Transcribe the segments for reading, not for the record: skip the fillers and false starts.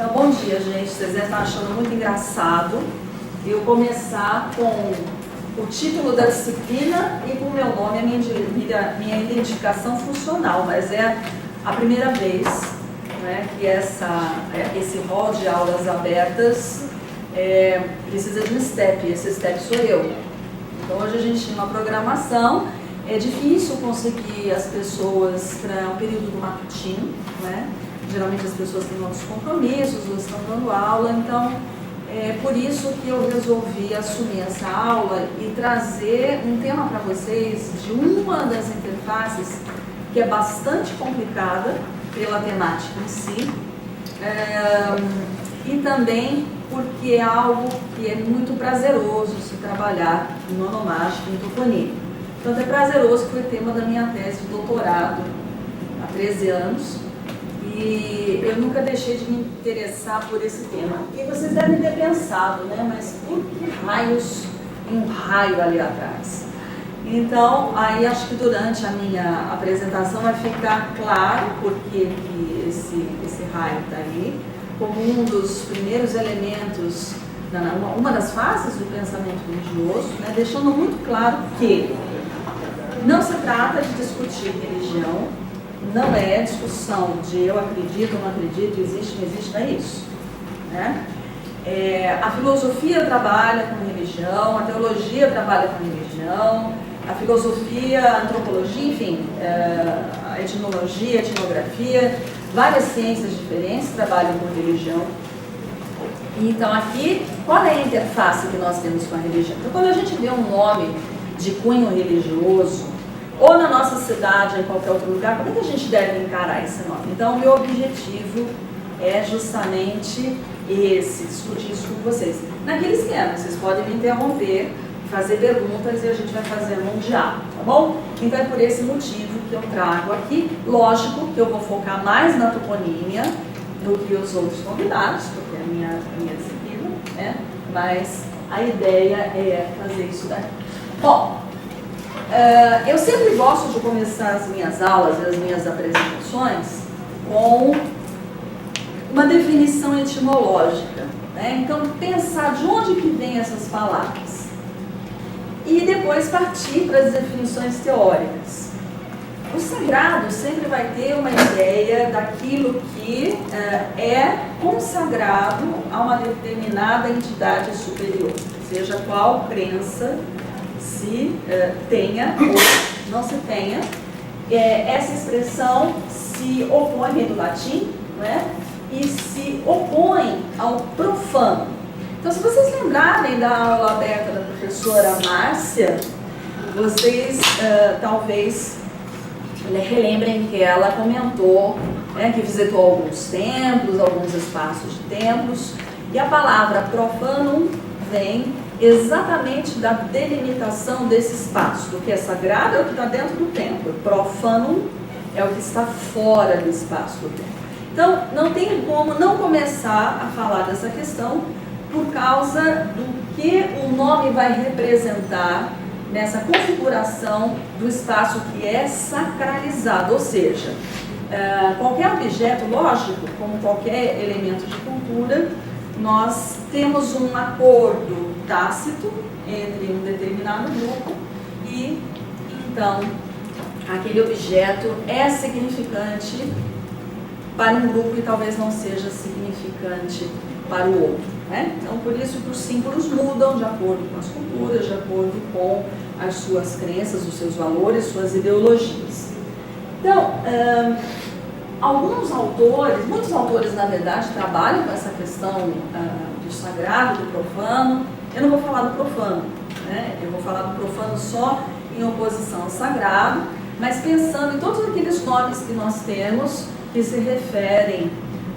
Então, bom dia, gente. Vocês devem estar achando muito engraçado eu começar com o título da disciplina e com o meu nome, a minha identificação funcional, mas é a primeira vez, né, que esse rol de aulas abertas precisa de um step, e esse step sou eu. Então, hoje a gente tinha uma programação, é difícil conseguir as pessoas para um período do matutino, né? Geralmente as pessoas têm outros compromissos ou estão dando aula, então é por isso que eu resolvi assumir essa aula e trazer um tema para vocês de uma das interfaces que é bastante complicada pela temática em si, e também porque é algo que é muito prazeroso se trabalhar em onomástico, em toponímia. Tanto é prazeroso que foi tema da minha tese de doutorado há 13 anos, e eu nunca deixei de me interessar por esse tema. E vocês devem ter pensado, né, mas por que raios um raio ali atrás? Então, aí acho que durante a minha apresentação vai ficar claro por que esse raio está ali, como um dos primeiros elementos, uma das faces do pensamento religioso, né, deixando muito claro que não se trata de discutir religião, não é discussão de eu acredito ou não acredito, existe, não existe, não é isso, né? A filosofia trabalha com religião, a teologia trabalha com religião, a filosofia, a antropologia, enfim, a etnologia, a etnografia, várias ciências diferentes trabalham com religião. Então aqui, qual é a interface que nós temos com a religião? Então quando a gente vê um nome de cunho religioso, ou na nossa cidade, ou em qualquer outro lugar, como é que a gente deve encarar esse nome? Então, o meu objetivo é justamente esse, discutir isso com vocês. Naquele esquema, vocês podem me interromper, fazer perguntas e a gente vai fazer um diálogo, tá bom? Então, é por esse motivo que eu trago aqui. Lógico que eu vou focar mais na toponímia do que os outros convidados, porque é a minha disciplina, né? Mas a ideia é fazer isso daqui. Bom, eu sempre gosto de começar as minhas aulas e as minhas apresentações com uma definição etimológica, né? Então, pensar de onde que vêm essas palavras e depois partir para as definições teóricas. O sagrado sempre vai ter uma ideia daquilo que é consagrado a uma determinada entidade superior, seja qual crença se tenha ou não se tenha. Essa expressão se opõe, vem do latim, né? E se opõe ao profano. Então, se vocês lembrarem da aula aberta da professora Márcia, vocês talvez relembrem que ela comentou, né, que visitou alguns templos, alguns espaços de templos, e a palavra profanum vem exatamente da delimitação desse espaço. Do que é sagrado é o que está dentro do templo. Profanum é o que está fora do espaço do templo. Então, não tem como não começar a falar dessa questão por causa do que o nome vai representar nessa configuração do espaço que é sacralizado. Ou seja, qualquer objeto, lógico, como qualquer elemento de cultura, nós temos um acordo tácito entre um determinado grupo e, então, aquele objeto é significante para um grupo e talvez não seja significante para o outro, né? Então, por isso que os símbolos mudam de acordo com as culturas, de acordo com as suas crenças, os seus valores, suas ideologias. Então, muitos autores, na verdade, trabalham com essa questão do sagrado, do profano. Eu não vou falar do profano, né? Eu vou falar do profano só em oposição ao sagrado, mas pensando em todos aqueles nomes que nós temos que se referem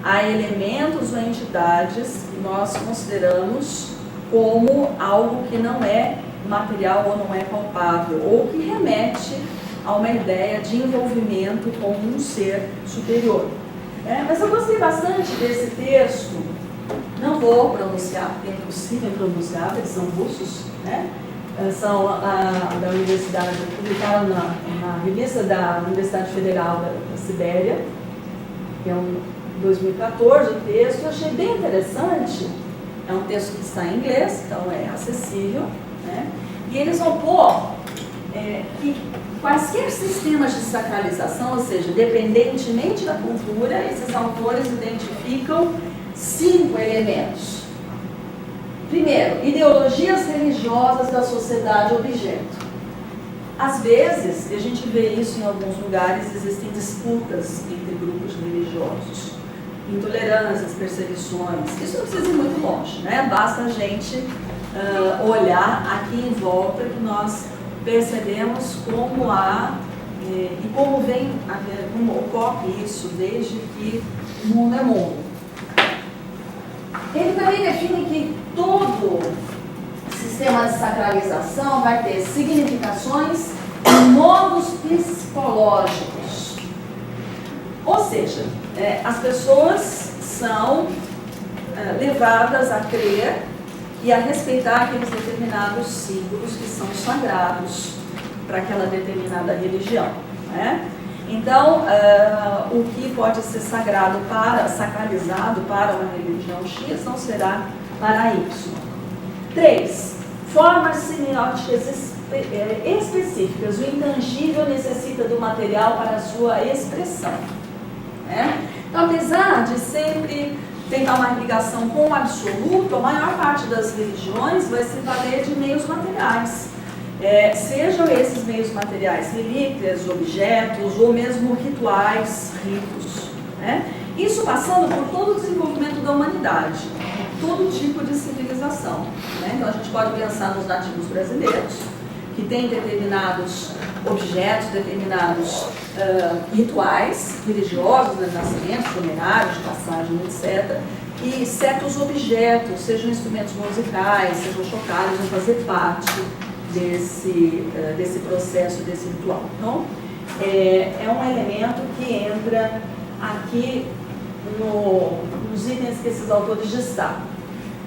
a elementos ou entidades que nós consideramos como algo que não é material ou não é palpável, ou que remete a uma ideia de envolvimento com um ser superior. Mas eu gostei bastante desse texto, não vou pronunciar, porque é impossível pronunciar, eles são russos, né? São da Universidade, publicaram na revista da Universidade Federal da Sibéria, que é um 2014 o texto, eu achei bem interessante. É um texto que está em inglês, então é acessível, né? E eles vão pôr que quaisquer sistemas de sacralização, ou seja, independentemente da cultura, esses autores identificam 5 elementos. Primeiro, ideologias religiosas da sociedade objeto. Às vezes, a gente vê isso em alguns lugares, existem disputas entre grupos religiosos, intolerâncias, perseguições. Isso não precisa ir muito longe, né? Basta a gente olhar aqui em volta que nós percebemos como há e como como ocorre isso desde que o mundo é mundo. Ele também define que todo sistema de sacralização vai ter significações e modos psicológicos. Ou seja, as pessoas são levadas a crer e a respeitar aqueles determinados símbolos que são sagrados para aquela determinada religião, né? Então, o que pode ser sacralizado para uma religião X não será para Y. 3. Formas semióticas específicas. O intangível necessita do material para a sua expressão, né? Então, apesar de sempre tentar uma ligação com o absoluto, a maior parte das religiões vai se valer de meios materiais. Sejam esses meios materiais relíquias, objetos ou mesmo rituais, ritos, né? Isso passando por todo o desenvolvimento da humanidade, todo tipo de civilização, né? Então a gente pode pensar nos nativos brasileiros, que têm determinados objetos, determinados rituais religiosos, de nascimento, funerários, de passagem, etc. E certos objetos, sejam instrumentos musicais, sejam chocalhos, vão fazer parte desse processo, desse ritual. Então, é um elemento que entra aqui nos itens que esses autores destacam.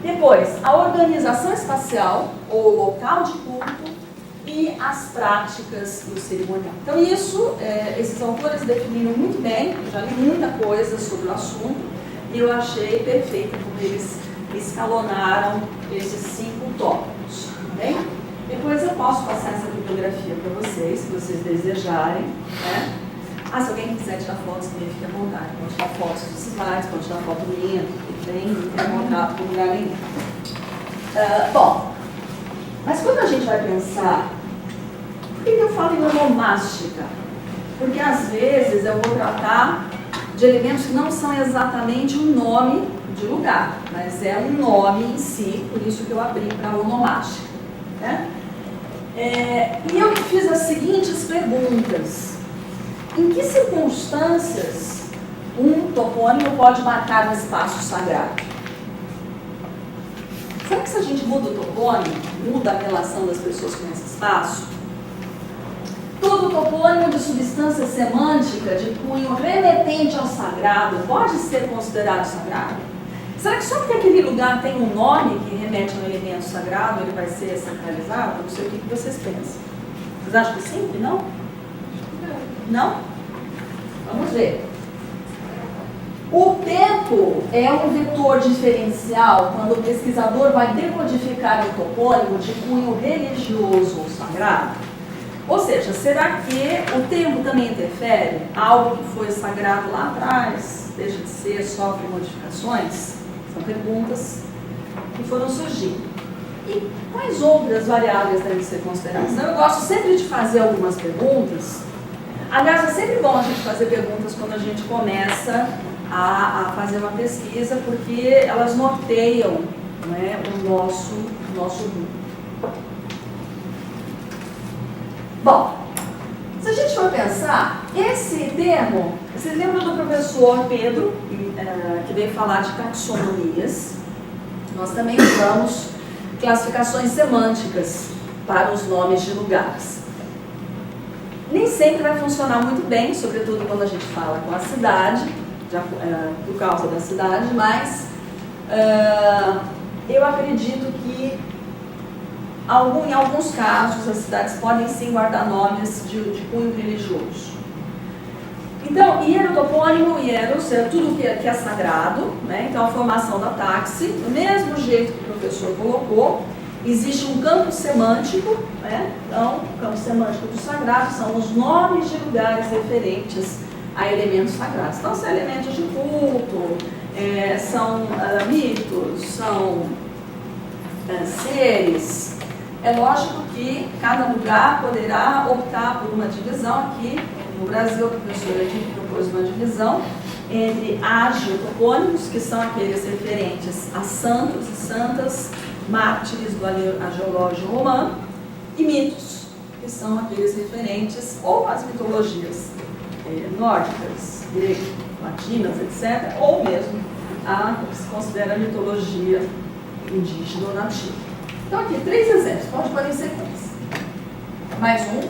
Depois, a organização espacial, ou local de culto, e as práticas do cerimonial. Então, esses autores definiram muito bem, eu já li muita coisa sobre o assunto, e eu achei perfeito como eles escalonaram esses 5 tópicos, tá bem? Depois eu posso passar essa bibliografia para vocês, se vocês desejarem, né? Se alguém quiser tirar fotos, também fique à vontade. Pode tirar fotos dos slides, pode tirar foto minha, tudo bem, não tem contato com lugar nenhum. Bom, mas quando a gente vai pensar, por que eu falo em onomástica? Porque às vezes eu vou tratar de elementos que não são exatamente um nome de lugar, mas é um nome em si, por isso que eu abri para onomástica, né? E eu fiz as seguintes perguntas. Em que circunstâncias um topônimo pode marcar um espaço sagrado? Será que se a gente muda o topônimo, muda a relação das pessoas com esse espaço? Todo topônimo de substância semântica de cunho remetente ao sagrado pode ser considerado sagrado? Será que só porque aquele lugar tem um nome que remete a um elemento sagrado, ele vai ser sacralizado? Não sei o que vocês pensam. Vocês acham que sim? Que não? Não? Vamos ver. O tempo é um vetor diferencial quando o pesquisador vai decodificar um topônimo de cunho religioso ou sagrado? Ou seja, será que o tempo também interfere? Algo que foi sagrado lá atrás deixa de ser, sofre modificações? São perguntas que foram surgindo. E quais outras variáveis devem ser consideradas? Então, eu gosto sempre de fazer algumas perguntas. Aliás, é sempre bom a gente fazer perguntas quando a gente começa a fazer uma pesquisa, porque elas norteiam, né, o nosso grupo. Bom, se a gente for pensar, esse termo, vocês lembram do professor Pedro, que veio falar de taxonomias? Nós também usamos classificações semânticas para os nomes de lugares. Nem sempre vai funcionar muito bem, sobretudo quando a gente fala com a cidade, por causa da cidade, mas eu acredito que em alguns casos as cidades podem sim guardar nomes de cunho religioso. Então, hierotopônimo, hieros, é tudo que é sagrado, né? Então a formação da táxi, do mesmo jeito que o professor colocou, existe um campo semântico, né? Então, o campo semântico do sagrado são os nomes de lugares referentes a elementos sagrados. Então, são elementos de culto, são mitos, são seres. É lógico que cada lugar poderá optar por uma divisão. Aqui no Brasil, o professor Edith propôs uma divisão entre agiotopônimos, que são aqueles referentes a santos e santas, mártires do agiológio romano, e mitos, que são aqueles referentes ou às mitologias nórdicas, gregas, latinas, etc., ou mesmo a que se considera a mitologia indígena ou nativa. Então aqui, 3 exemplos, pode pôr em sequência. Mais um,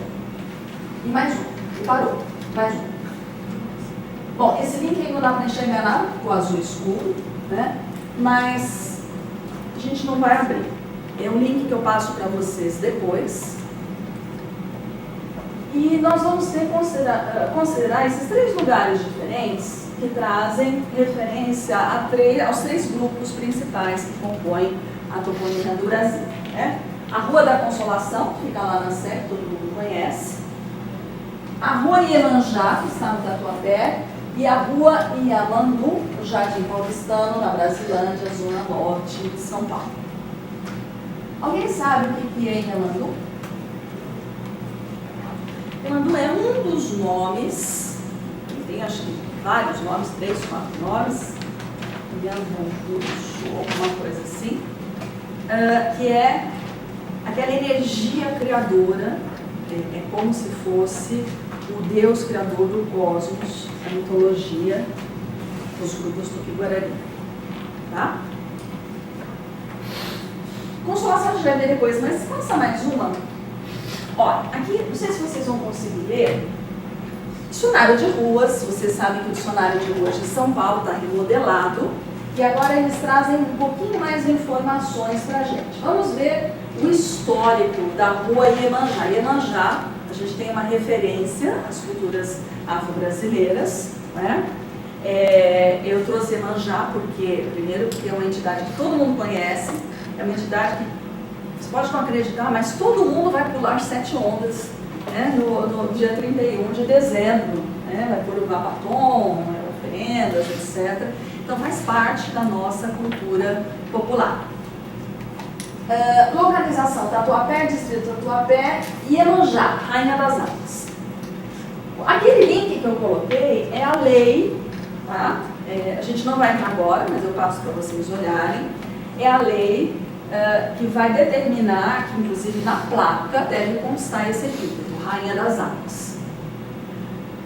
e mais um, e parou, mais um. Bom, esse link aí não dá para enxergar nada, com o azul escuro, né? Mas a gente não vai abrir. É um link que eu passo para vocês depois. E nós vamos ter que considerar esses 3 lugares diferentes que trazem referência aos 3 grupos principais que compõem a toponímia do Brasil, né? A Rua da Consolação, que fica lá na Sé, que todo mundo conhece. A Rua Iemanjá, que está no Tatuapé. E a Rua Iamandu, no Jardim Paulistano, na Brasilândia, zona norte de São Paulo. Alguém sabe o que é Iamandu? Iamandu é um dos nomes, tem acho que vários nomes, 3, 4 nomes, Iamandu, alguma coisa assim, que é aquela energia criadora, é como se fosse o Deus criador do cosmos, a mitologia dos grupos Tupi-Guarani. Tá? Consolação a gente vai ver depois, mas passa mais uma. Olha, aqui, não sei se vocês vão conseguir ler. Dicionário de ruas, vocês sabem que o dicionário de ruas de São Paulo está remodelado e agora eles trazem um pouquinho mais de informações para a gente. Vamos ver o histórico da Rua Iemanjá. Iemanjá, a gente tem uma referência às culturas afro-brasileiras, né? Eu trouxe Iemanjá primeiro porque é uma entidade que todo mundo conhece, é uma entidade que você pode não acreditar, mas todo mundo vai pular 7 ondas, né? no dia 31 de dezembro, né? Vai pôr o babatom, oferendas, etc. Então faz parte da nossa cultura popular. Localização: Tatuapé, distrito Tatuapé, e Iemanjá, Rainha das Águas. Aquele link que eu coloquei é a lei, tá? A gente não vai entrar agora, mas eu passo para vocês olharem. É a lei que vai determinar, que inclusive na placa deve constar esse epíteto, Rainha das Águas.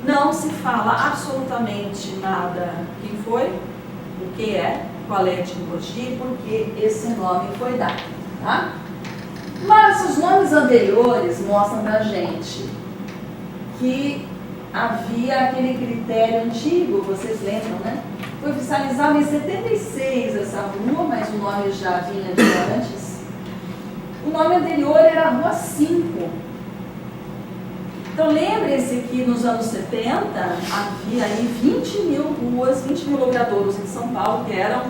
Não se fala absolutamente nada quem foi, o que é, qual é a etimologia e por que esse nome foi dado. Tá? Mas os nomes anteriores mostram pra gente que havia aquele critério antigo, vocês lembram, né? Foi oficializado em 76 essa rua, mas o nome já vinha de antes. O nome anterior era Rua 5. Então lembre-se que nos anos 70 havia aí 20 mil ruas, 20 mil logradouros em São Paulo que eram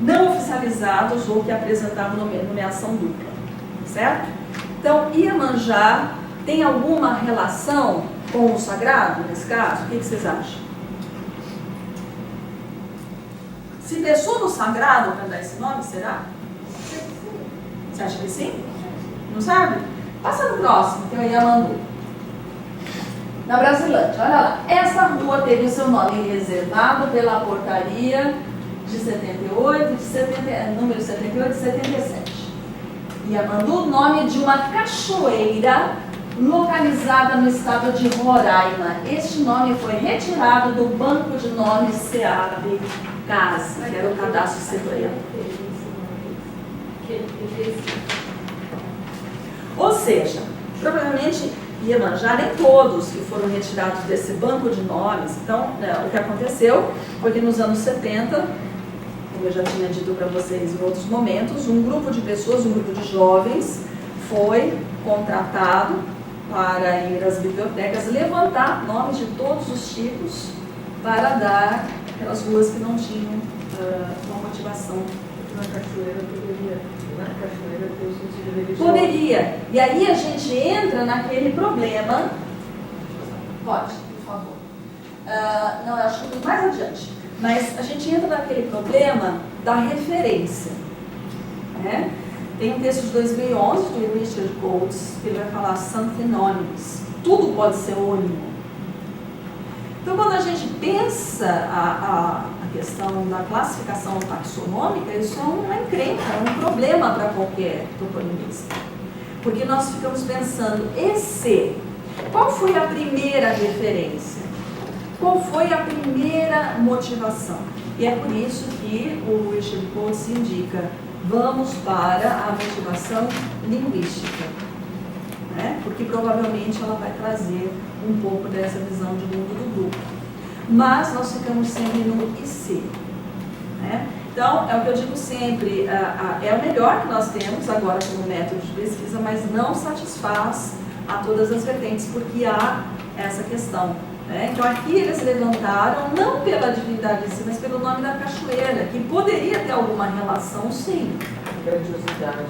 não oficializados ou que apresentavam nomeação dupla, certo? Então, Iemanjá tem alguma relação com o sagrado, nesse caso? O que vocês acham? Se pensou no sagrado para dar esse nome, será? Você acha que sim? Não sabe? Passa no próximo, que é o Iamandu. Na Brasilândia, olha lá. Essa rua teve o seu nome reservado pela portaria de 78, número 78 e 77. Iamandu, nome de uma cachoeira localizada no estado de Roraima. Este nome foi retirado do banco de nomes SEAB Casa, que era o cadastro setorial. Ou seja, provavelmente Iemanjá, nem todos que foram retirados desse banco de nomes. Então, o que aconteceu foi que nos anos 70, como eu já tinha dito para vocês em outros momentos, um grupo de pessoas, um grupo de jovens, foi contratado para ir às bibliotecas, levantar nomes de todos os tipos para dar aquelas ruas que não tinham uma motivação. Na cachoeira ter o sentido religioso. Poderia. E aí a gente entra naquele problema. Pode, por favor. Não, eu acho que mais adiante. Mas a gente entra naquele problema da referência. Né? Tem um texto de 2011 de Richard Coates que ele vai falar something anonymous. Tudo pode ser ônimo. Então, quando a gente pensa a questão da classificação taxonômica, isso é uma encrenca, é um problema para qualquer toponimista. Porque nós ficamos pensando, e se? Qual foi a primeira referência? Qual foi a primeira motivação? E é por isso que o Richard Coates indica, vamos para a motivação linguística. Né? Porque provavelmente ela vai trazer um pouco dessa visão de mundo do grupo. Mas nós ficamos sempre no e se. Né? Então, é o que eu digo sempre, é o melhor que nós temos agora como método de pesquisa, mas não satisfaz a todas as vertentes, porque há essa questão. Né? Então, aqui eles levantaram, não pela divindade em si, mas pelo nome da cachoeira, que poderia ter alguma relação, sim. Grandiosidade,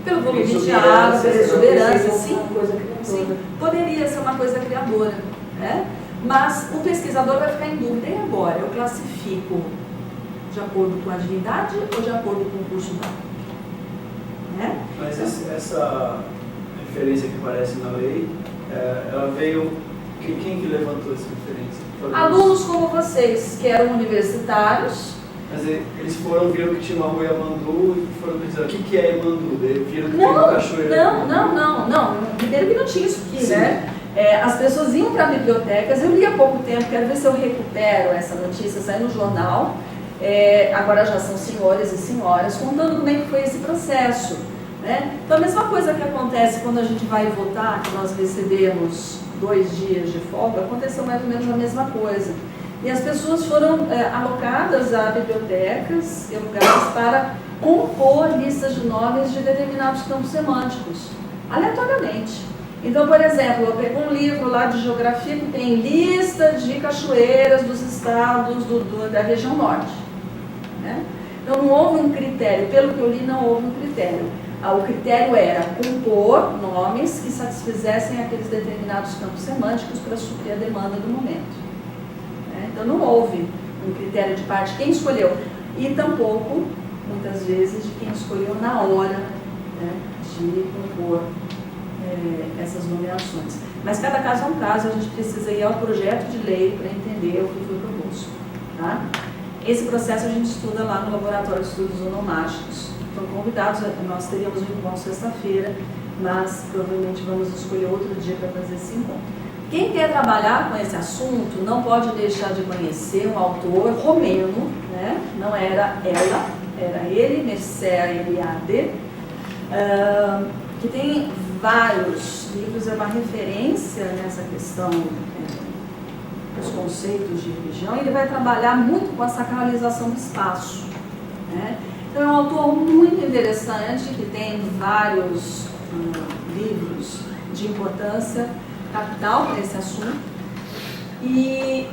pelo volume de água, pela exuberância, sim, sim, poderia ser uma coisa criadora, né? Mas o pesquisador vai ficar em dúvida, e agora? Eu classifico de acordo com a divindade ou de acordo com o curso dado? Né? Mas essa referência que aparece na lei, ela veio... Quem que levantou essa referência? Alunos como vocês, que eram universitários. Mas eles viram que tinha uma rua Yamandu e foram pesquisar o que é Yamandu. Daí viram que tem uma cachoeira. Não. Primeiro que não tinha isso aqui, né? As pessoas iam para bibliotecas, eu li há pouco tempo, quero ver se eu recupero essa notícia, saiu no jornal, agora já são senhores e senhoras, contando como é que foi esse processo. Né? Então a mesma coisa que acontece quando a gente vai votar, que nós recebemos 2 dias de folga, aconteceu mais ou menos a mesma coisa. E as pessoas foram alocadas a bibliotecas e lugares para compor listas de nomes de determinados campos semânticos, aleatoriamente. Então, por exemplo, eu pego um livro lá de geografia que tem lista de cachoeiras dos estados da região norte. Né? Então, não houve um critério, pelo que eu li, não houve um critério. O critério era compor nomes que satisfizessem aqueles determinados campos semânticos para suprir a demanda do momento. Então não houve um critério de parte quem escolheu e tampouco, muitas vezes, de quem escolheu na hora, né, de compor essas nomeações. Mas cada caso é um caso, a gente precisa ir ao projeto de lei para entender o que foi proposto. Tá? Esse processo a gente estuda lá no Laboratório de Estudos Onomásticos. Estão convidados, nós teríamos um encontro sexta-feira, mas provavelmente vamos escolher outro dia para fazer esse encontro. Quem quer trabalhar com esse assunto não pode deixar de conhecer um autor romeno, né? Não era ela, era ele, Mircea Eliade, que tem vários livros, é uma referência nessa questão dos conceitos de religião, e ele vai trabalhar muito com a sacralização do espaço. Né? Então é um autor muito interessante, que tem vários livros de importância capital para esse assunto, e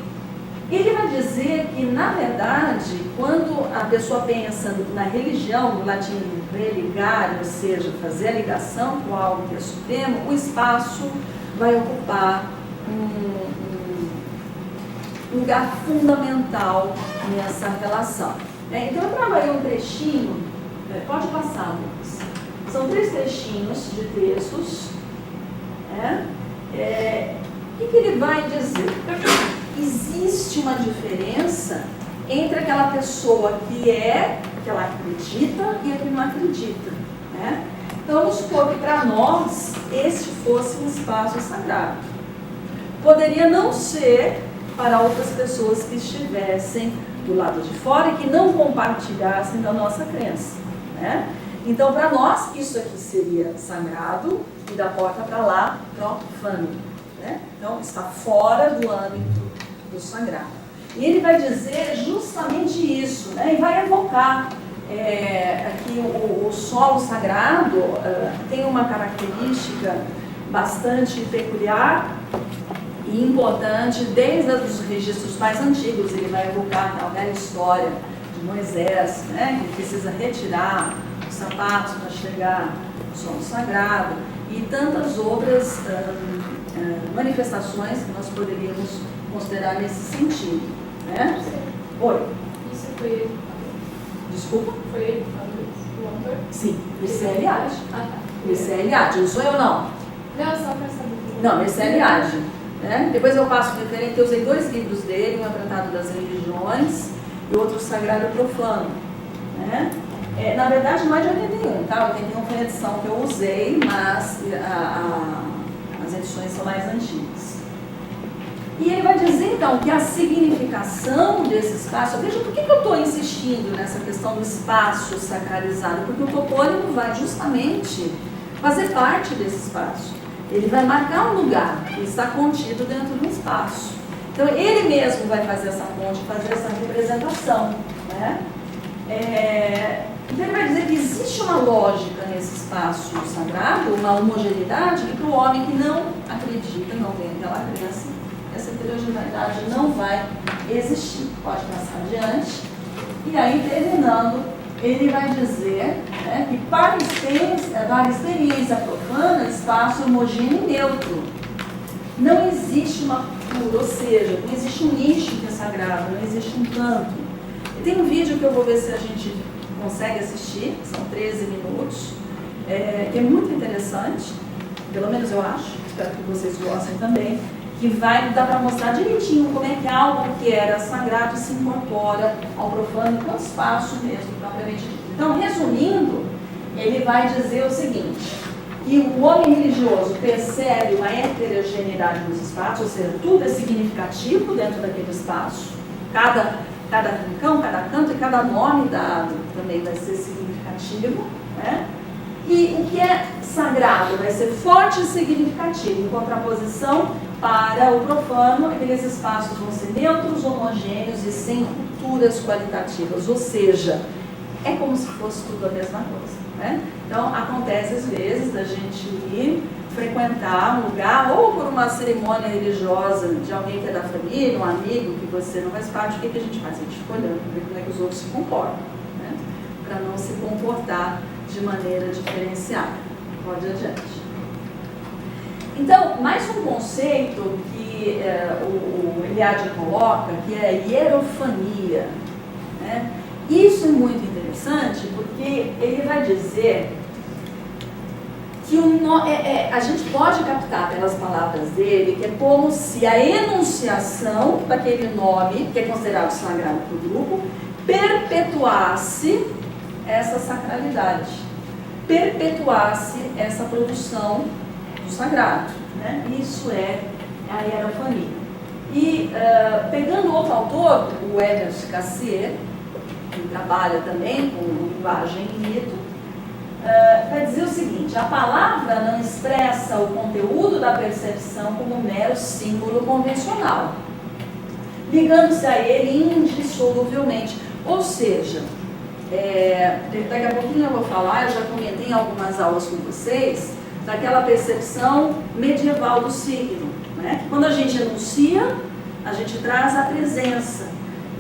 ele vai dizer que, na verdade, quando a pessoa pensa na religião, no latim religare, ou seja, fazer a ligação com algo que é supremo, o espaço vai ocupar um lugar fundamental nessa relação. Então eu trabalhei um trechinho, pode passar, Lucas. São 3 trechinhos de textos, o que ele vai dizer? Existe uma diferença entre aquela pessoa que ela acredita e a que não acredita. Né? Então, vamos supor que para nós este fosse um espaço sagrado. Poderia não ser para outras pessoas que estivessem do lado de fora e que não compartilhassem da nossa crença. Né? Então, para nós, isso aqui seria sagrado e da porta para lá, profano. Né? Então, está fora do âmbito do sagrado. E ele vai dizer justamente isso, né? E vai evocar aqui o solo sagrado tem uma característica bastante peculiar e importante, desde os registros mais antigos. Ele vai evocar a velha história de Moisés, né, que precisa retirar os sapatos para chegar ao solo sagrado, e tantas outras manifestações que nós poderíamos considerar nesse sentido, né? Oi? Isso foi ele que falou? Desculpa? Foi ele que falou isso? O autor? Sim, Mircea Eliade. Ah, tá. Mircea Eliade, não sou eu não. Não, só para saber. Não, Mircea Eliade. Né? Depois eu passo referente, eu usei 2 livros dele, um é Tratado das Religiões e outro Sagrado e Profano. Né? Na verdade, mais de 81, tá? 81 foi a edição que eu usei, mas as edições são mais antigas. E ele vai dizer, então, que a significação desse espaço... Veja, por que eu estou insistindo nessa questão do espaço sacralizado? Porque o topônimo vai justamente fazer parte desse espaço. Ele vai marcar um lugar que está contido dentro do espaço. Então, ele mesmo vai fazer essa ponte, fazer essa representação. Né? Então, ele vai dizer que existe uma lógica nesse espaço sagrado, uma homogeneidade, que para o homem que não acredita, não tem aquela crença, essa heterogeneidade não vai existir. Pode passar adiante. E aí, terminando, ele vai dizer, né, que para a experiência profana, espaço homogêneo e neutro. Não existe uma cura, ou seja, não existe um nicho que é sagrado, não existe um canto. E tem um vídeo que eu vou ver se a gente consegue assistir, são 13 minutos, que é muito interessante, pelo menos eu acho, espero que vocês gostem também, que vai dar para mostrar direitinho como é que algo que era sagrado se incorpora ao profano no espaço mesmo, propriamente dito. Então, resumindo, ele vai dizer o seguinte, que o homem religioso percebe uma heterogeneidade dos espaços, ou seja, tudo é significativo dentro daquele espaço, cada rincão, cada canto e cada nome dado também vai ser significativo, né? E o que é sagrado vai ser forte e significativo, em contraposição para o profano, aqueles espaços vão ser neutros, homogêneos e sem rupturas qualitativas, ou seja, é como se fosse tudo a mesma coisa. Né? Então, acontece às vezes da gente ir frequentar um lugar, ou por uma cerimônia religiosa de alguém que é da família, um amigo que você não faz parte, o que a gente faz? A gente fica olhando para ver como é que os outros se comportam, né? Para não se comportar de maneira diferenciada. Pode adiante. Então, mais um conceito que o Eliade coloca, que é a hierofania. Né? Isso é muito interessante porque ele vai dizer que a gente pode captar pelas palavras dele que é como se a enunciação daquele nome, que é considerado sagrado para o grupo, perpetuasse essa sacralidade, perpetuasse essa produção do sagrado. Né? Isso é a hierofania. E pegando outro autor, o Emerson Cassier, que trabalha também com linguagem e mito, vai dizer o seguinte: a palavra não expressa o conteúdo da percepção como um mero símbolo convencional, ligando-se a ele indissoluvelmente. Ou seja, daqui a pouquinho eu vou falar, eu já comentei em algumas aulas com vocês, daquela percepção medieval do signo. Né? Quando a gente enuncia, a gente traz a presença.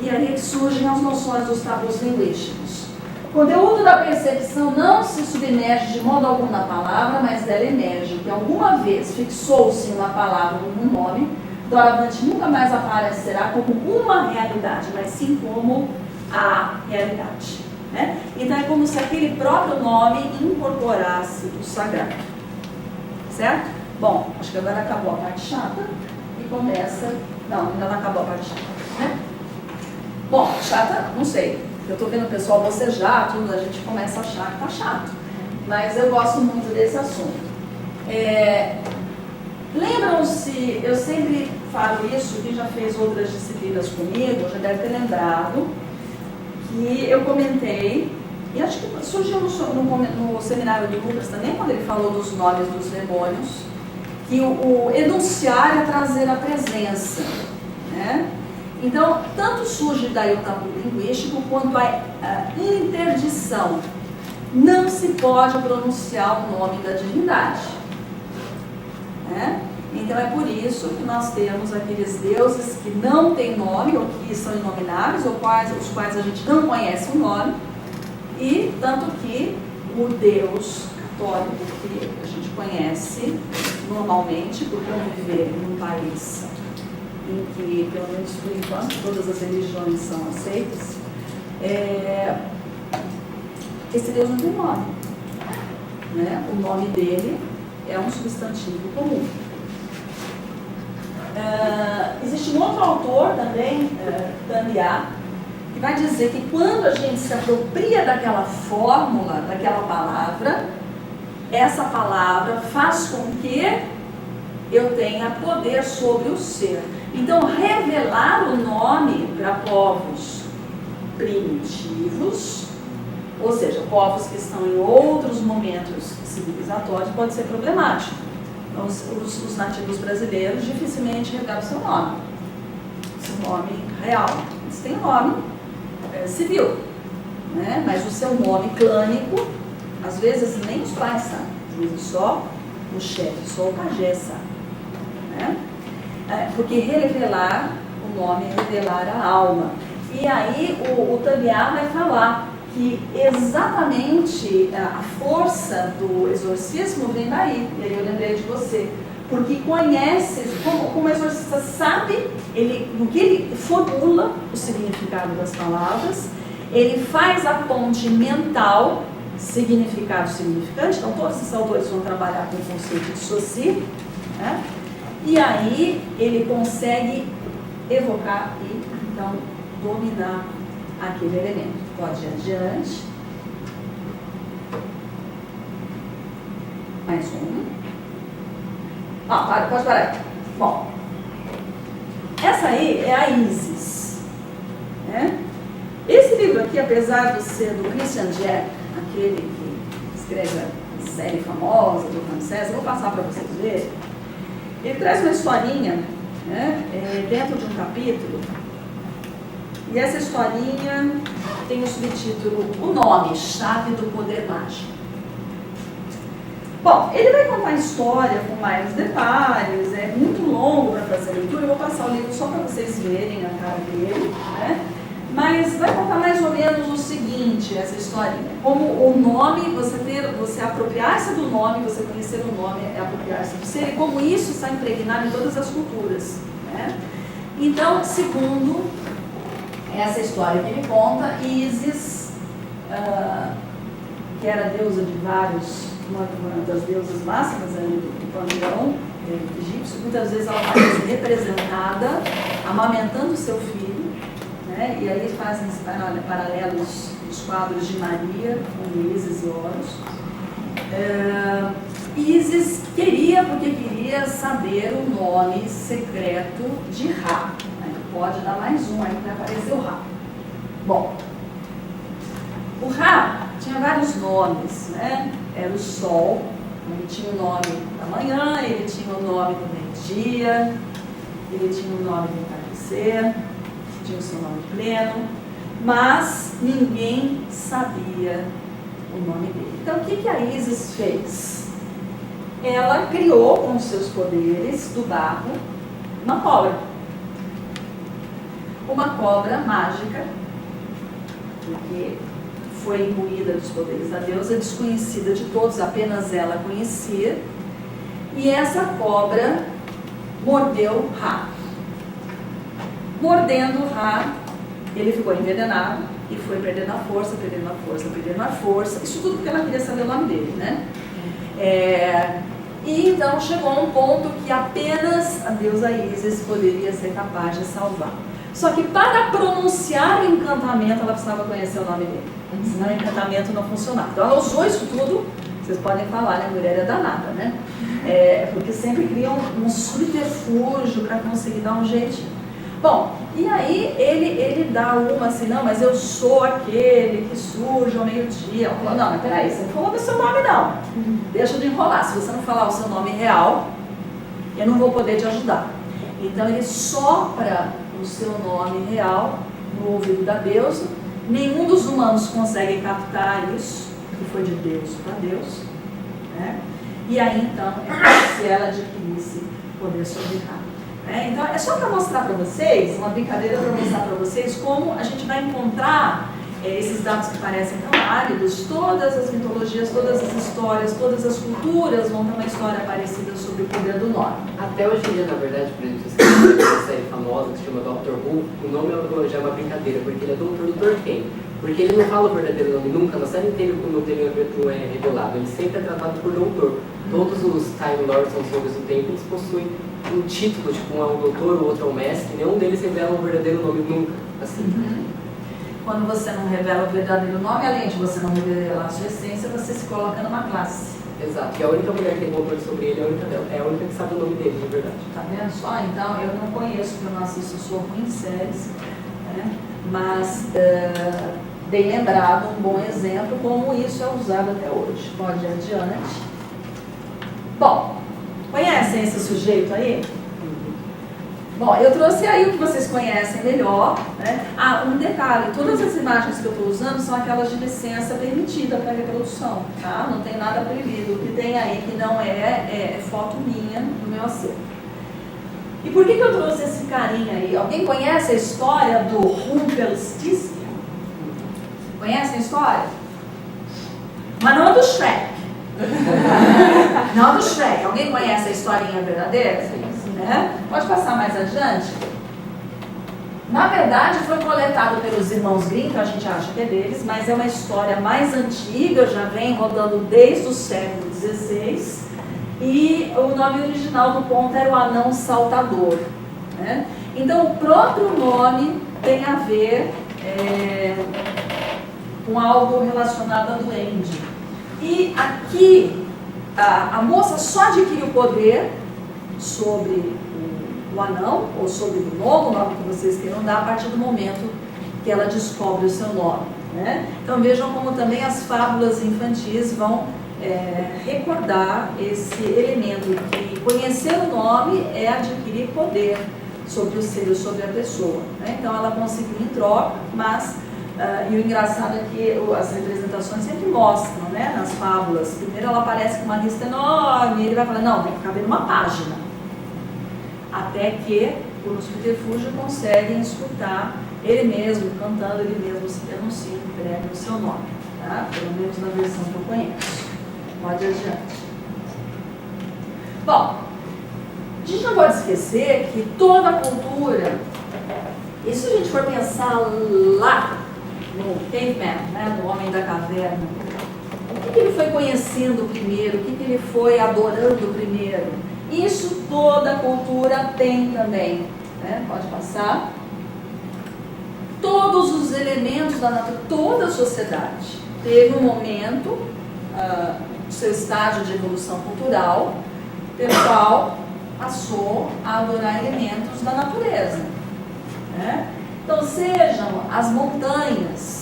E aí surgem as noções dos tabus linguísticos. O conteúdo da percepção não se submerge de modo algum na palavra, mas dela emerge, que alguma vez fixou-se uma palavra como um nome, doravante nunca mais aparecerá como uma realidade, mas sim como a realidade. Né? Então é como se aquele próprio nome incorporasse o sagrado. Certo? Bom, acho que agora acabou a parte chata e começa... Não, ainda não acabou a parte chata. Né? Bom, chata, não sei. Eu estou vendo o pessoal bocejar, tudo, a gente começa a achar que está chato. Mas eu gosto muito desse assunto. Lembram-se, eu sempre falo isso, quem já fez outras disciplinas comigo, já deve ter lembrado, que eu comentei, e acho que surgiu no seminário de Lucas também, quando ele falou dos nomes dos demônios, que o enunciar é trazer a presença. Né? Então, tanto surge daí o tabu linguístico quanto a interdição. Não se pode pronunciar o nome da divindade. né? Então é por isso que nós temos aqueles deuses que não têm nome, ou que são inomináveis, ou os quais a gente não conhece o nome, e tanto que o Deus católico que a gente conhece normalmente, por conviver num país em que, pelo menos por enquanto, todas as religiões são aceitas, esse Deus não tem nome, né? O nome dele é um substantivo comum. Existe um outro autor também, Tamiá, que vai dizer que quando a gente se apropria daquela fórmula, daquela palavra, essa palavra faz com que eu tenha poder sobre o ser. Então, revelar o nome para povos primitivos, ou seja, povos que estão em outros momentos civilizatórios, pode ser problemático. Então, os nativos brasileiros dificilmente revelam seu nome real. Eles têm nome civil, né? Mas o seu nome clânico, às vezes nem os pais sabem, às vezes só o chefe, só o pajé sabe, né? Porque revelar o nome é revelar a alma. E aí o Tamiá vai falar que exatamente a força do exorcismo vem daí. E aí eu lembrei de você. Porque conhece, como o exorcista sabe, no que ele formula o significado das palavras, ele faz a ponte mental, significado significante. Então todos esses autores vão trabalhar com o conceito de Saussure, né? E aí ele consegue evocar e então dominar aquele elemento. Pode ir adiante. Mais um. Pode parar aqui. Bom, essa aí é a Isis, né? Esse livro aqui, apesar de ser do Christian Jack, aquele que escreve a série famosa do Ramsés, eu vou passar para vocês verem. Ele traz uma historinha, né, dentro de um capítulo, e essa historinha tem o subtítulo O Nome, Chave do Poder Mágico. Bom, ele vai contar a história com mais detalhes, é muito longo para fazer a leitura, eu vou passar o livro só para vocês verem a cara dele, né? Mas vai contar mais ou menos o seguinte, essa historinha. Como o nome, você apropriar-se do nome, você conhecer o nome é apropriar-se do ser, e como isso está impregnado em todas as culturas, né? Então, segundo essa história que ele conta, Isis, que era deusa de uma das deusas máximas do panteão egípcio, muitas vezes ela aparece representada amamentando seu filho, né? E aí fazem paralelos os quadros de Maria com Isis e Horus. Isis porque queria saber o nome secreto de Ra. Pode dar mais um aí para aparecer o Ra. Bom, o Ra tinha vários nomes, né? Era o Sol, ele tinha o nome da manhã, ele tinha o nome do meio-dia, ele tinha o nome do entardecer, tinha o seu nome pleno, mas ninguém sabia o nome dele. Então o que a Isis fez? Ela criou com os seus poderes do barro uma cobra mágica, porque foi imbuída dos poderes da deusa, desconhecida de todos, apenas ela conhecia, e essa cobra mordeu Ra. Mordendo Ra, ele ficou envenenado e foi perdendo a força, isso tudo porque ela queria saber o nome dele, né? E então chegou a um ponto que apenas a deusa Isis poderia ser capaz de salvar. Só que para pronunciar o encantamento, ela precisava conhecer o nome dele. Senão o encantamento não funcionava. Então ela usou isso tudo, vocês podem falar, né? A mulher é danada, né? Porque sempre criam um subterfúgio para conseguir dar um jeitinho. Bom, e aí ele dá uma assim, não, mas eu sou aquele que surge ao meio-dia. Ela falou, não, mas peraí, você não falou do seu nome não. Deixa de enrolar, se você não falar o seu nome real, eu não vou poder te ajudar. Então ele sopra o seu nome real no ouvido da deusa. Nenhum dos humanos consegue captar isso, que foi de Deus para Deus, né? e aí então é como se ela adquirisse poder soberano. Então é só para mostrar para vocês, uma brincadeira para mostrar para vocês como a gente vai encontrar esses dados que parecem tão áridos. Todas as mitologias, todas as histórias, todas as culturas vão ter uma história parecida sobre o poder do nome. Até hoje em dia, na verdade, por exemplo, você assiste uma série famosa que se chama Doctor Who, o nome já é uma brincadeira, porque ele é doutor do Tolkien. Porque ele não fala o verdadeiro nome nunca, na série inteira o nome dele não é revelado, ele sempre é tratado por doutor. Todos os Time Lords, são senhores do tempo, eles possuem um título, tipo um é um doutor, o outro é um mestre, nenhum deles revela o verdadeiro nome nunca, assim. Quando você não revela o verdadeiro nome, além de você não revelar a sua essência, você se coloca numa classe. Exato, e a única mulher que tem controle sobre ele é a única que sabe o nome dele, de verdade. Tá vendo só? Então, eu não conheço, porque eu não assisto, sou ruim em séries, né? Mas bem lembrado, um bom exemplo, como isso é usado até hoje. Pode ir adiante. Bom, conhecem esse sujeito aí? Bom, eu trouxe aí o que vocês conhecem melhor, né? Um detalhe, todas as imagens que eu estou usando são aquelas de licença permitida para reprodução, tá? Não tem nada proibido. O que tem aí que não é foto minha no meu acervo. E por que eu trouxe esse carinha aí? Alguém conhece a história do Rumpelstiltskin? Conhece a história? Mas não é do Shrek. Não é do Shrek. Alguém conhece a historinha verdadeira? Sim. Pode passar mais adiante. Na verdade, foi coletado pelos irmãos Grimm, que a gente acha que é deles, mas é uma história mais antiga, já vem rodando desde o século XVI, e o nome original do conto era o Anão Saltador. Então, o próprio nome tem a ver com algo relacionado a duende. E aqui, a moça só adquire o poder sobre o anão, ou sobre o gnomo, o nome que vocês queiram dar, a partir do momento que ela descobre o seu nome. Então vejam como também as fábulas infantis vão recordar esse elemento que conhecer o nome é adquirir poder sobre o ser, sobre a pessoa. Então ela conseguiu em troca, mas e o engraçado é que as representações sempre mostram, nas fábulas. Primeiro ela aparece com uma lista enorme, e ele vai falar, não, tem que caber numa página. Até que, por um subterfúgio, conseguem escutar ele mesmo, cantando, ele mesmo se denuncia, entrega o seu nome. Tá? Pelo menos na versão que eu conheço. Pode adiante. Bom, a gente não pode esquecer que toda a cultura, e se a gente for pensar lá no caveman, no homem da caverna, o que ele foi conhecendo primeiro, o que ele foi adorando primeiro? Isso toda a cultura tem também. Pode passar. Todos os elementos da natureza, toda a sociedade teve um momento, do seu estágio de evolução cultural, pelo qual passou a adorar elementos da natureza. Então, sejam as montanhas.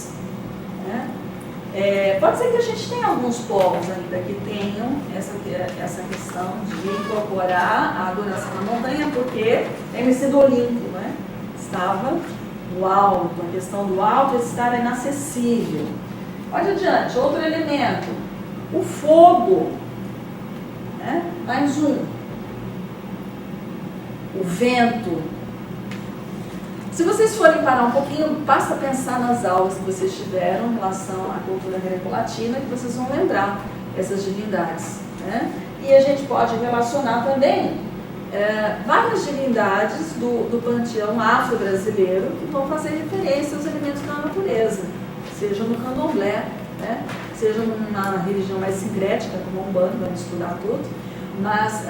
Pode ser que a gente tenha alguns povos ainda que tenham essa questão de incorporar a adoração na montanha, porque MC do Olimpo, estava no alto, a questão do alto estar inacessível. Pode adiante, outro elemento, o fogo, mais um, o vento. Se vocês forem parar um pouquinho, basta pensar nas aulas que vocês tiveram em relação à cultura greco-latina, que vocês vão lembrar essas divindades. E a gente pode relacionar também várias divindades do panteão afro-brasileiro que vão fazer referência aos elementos da natureza, seja no candomblé, seja numa religião mais sincrética, como a Umbanda, vai misturar tudo. Mas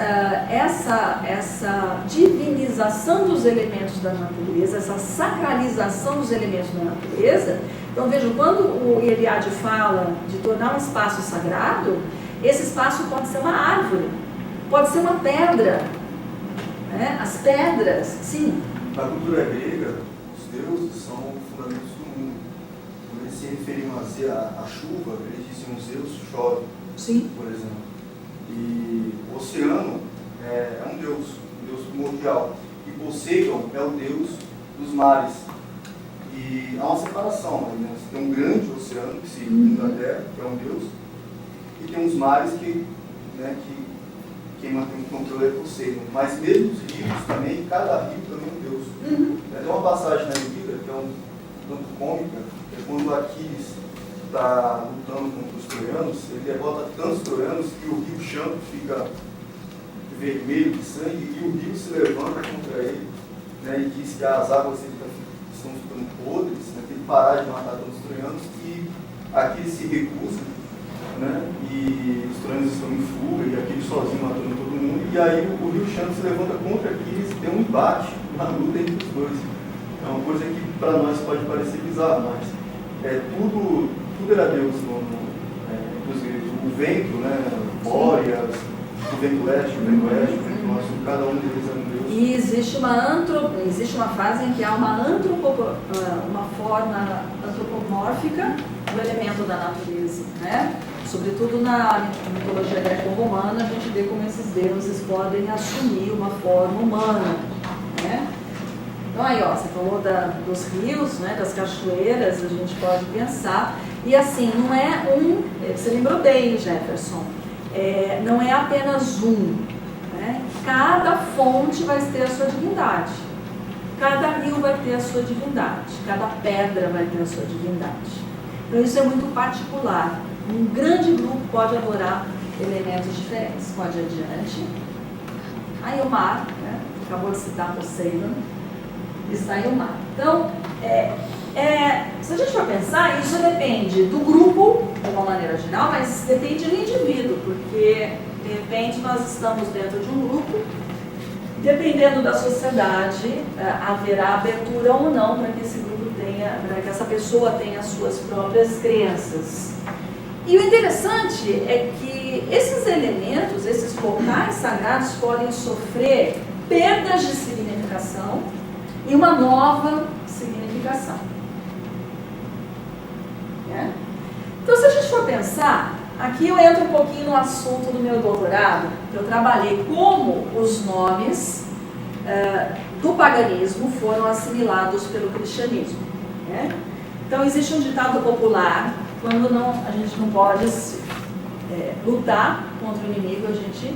essa divinização dos elementos da natureza, essa sacralização dos elementos da natureza, então vejam, quando o Eliade fala de tornar um espaço sagrado, esse espaço pode ser uma árvore, pode ser uma pedra, as pedras, sim. Na cultura grega, os deuses são fundamentos do mundo. Quando eles se referiam à chuva, eles diziam Zeus chove, sim, por exemplo. E o oceano é um deus primordial. E Poseidon é o deus dos mares. E há uma separação, Você tem um grande oceano que se circunda a Terra, que é um deus, e tem uns mares que né, que quem mantém o controle é Poseidon. Mas mesmo os rios também, cada rio também é um deus. Tem uma passagem na Bíblia, que é um tanto cômica, que é quando Aquiles está lutando contra os troianos, ele derrota tantos troianos que o rio Xanto fica vermelho de sangue e o rio se levanta contra ele, né, e diz que as águas estão ficando podres, né, tem que parar de matar tantos troianos, e Aquiles se recusa, né, e os troianos estão em fuga, e Aquiles sozinho matando todo mundo, e aí o rio Xanto se levanta contra Aquiles e tem um embate, uma luta entre os dois. É uma coisa que para nós pode parecer bizarro, mas tudo era Deus nos gregos. O vento, né, Bóreas, o vento leste, o vento oeste, o vento norte, cada um deles é um Deus. E existe uma fase em que há uma forma antropomórfica do elemento da natureza, né? Sobretudo na mitologia greco-romana, a gente vê como esses deuses podem assumir uma forma humana, né? Então aí, ó, você falou dos rios, né, das cachoeiras, a gente pode pensar, e assim, não é você lembrou bem, Jefferson, não é apenas né? Cada fonte vai ter a sua divindade, cada rio vai ter a sua divindade, cada pedra vai ter a sua divindade. Então isso é muito particular. Um grande grupo pode adorar elementos diferentes. Pode ir adiante. Aí o mar, né? Acabou de citar Poseidon, está aí o mar. Então, se a gente for pensar, isso depende do grupo, de uma maneira geral, mas depende do indivíduo, porque, de repente, nós estamos dentro de um grupo, dependendo da sociedade, haverá abertura ou não para que esse grupo tenha, para que essa pessoa tenha as suas próprias crenças. E o interessante é que esses elementos, esses locais sagrados podem sofrer perdas de significação e uma nova significação. Então, se a gente for pensar, aqui eu entro um pouquinho no assunto do meu doutorado, que eu trabalhei como os nomes do paganismo foram assimilados pelo cristianismo. Né? Então, existe um ditado popular, quando a gente não pode lutar contra o inimigo, a gente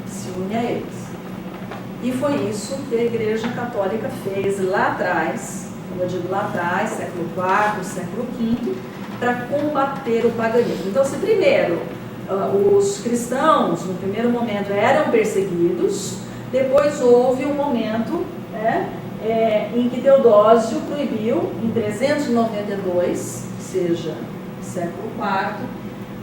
se une a eles. E foi isso que a Igreja Católica fez lá atrás, quando eu digo lá atrás, século IV, século V, para combater o paganismo. Então, se primeiro os cristãos, no primeiro momento, eram perseguidos, depois houve um momento em que Teodósio proibiu, em 392, ou seja, século IV,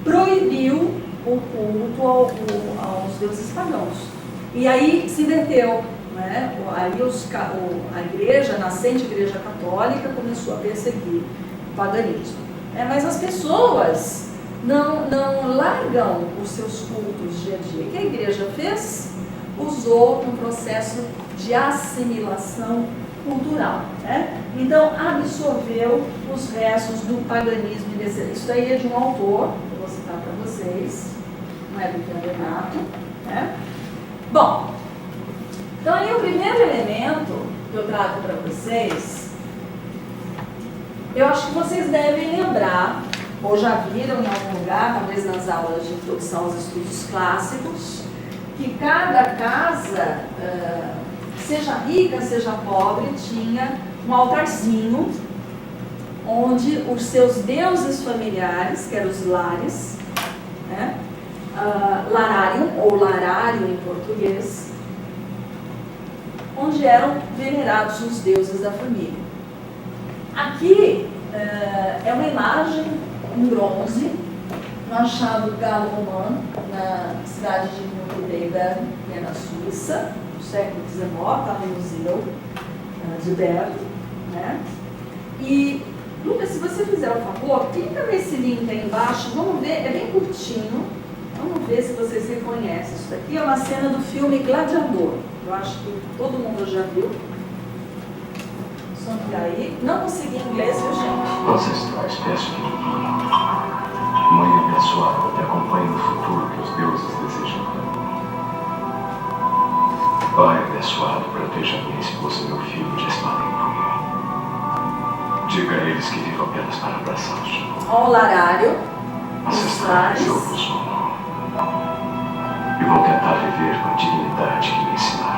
proibiu o culto aos deuses pagãos. E aí se inverteu, né? Aí a igreja, a nascente igreja católica, começou a perseguir o paganismo. Mas as pessoas não largam os seus cultos dia a dia. O que a igreja fez? Usou um processo de assimilação cultural. Né? Então, absorveu os restos do paganismo. Isso aí é de um autor, que eu vou citar para vocês, não é do Renato. Né? Bom, então aí o primeiro elemento que eu trago para vocês, eu acho que vocês devem lembrar, ou já viram em algum lugar, talvez nas aulas de introdução aos estudos clássicos, que cada casa, seja rica, seja pobre, tinha um altarzinho onde os seus deuses familiares, que eram os lares, né? Larário, ou larário em português, onde eram venerados os deuses da família. Aqui é uma imagem em bronze, no achado galo-romano, na cidade de Nuremberg, que é na Suíça, no século XIX, está no Museu de Bern. Né? E, Lucas, se você fizer o favor, clica nesse link aí embaixo, vamos ver, é bem curtinho, vamos ver se vocês reconhecem. Isso daqui é uma cena do filme Gladiador, eu acho que todo mundo já viu. Só que aí, não consegui inglês, viu, gente? Ancestrais, peço que mãe abençoada, te acompanhe no futuro que os deuses desejam para mim. Pai abençoado, proteja minha esposa e meu filho de espada em punho. Diga a eles que vivam apenas para abraçá-los. Olha o larário. Ancestrais, eu vos amo. vou tentar viver com a dignidade que me ensinaram.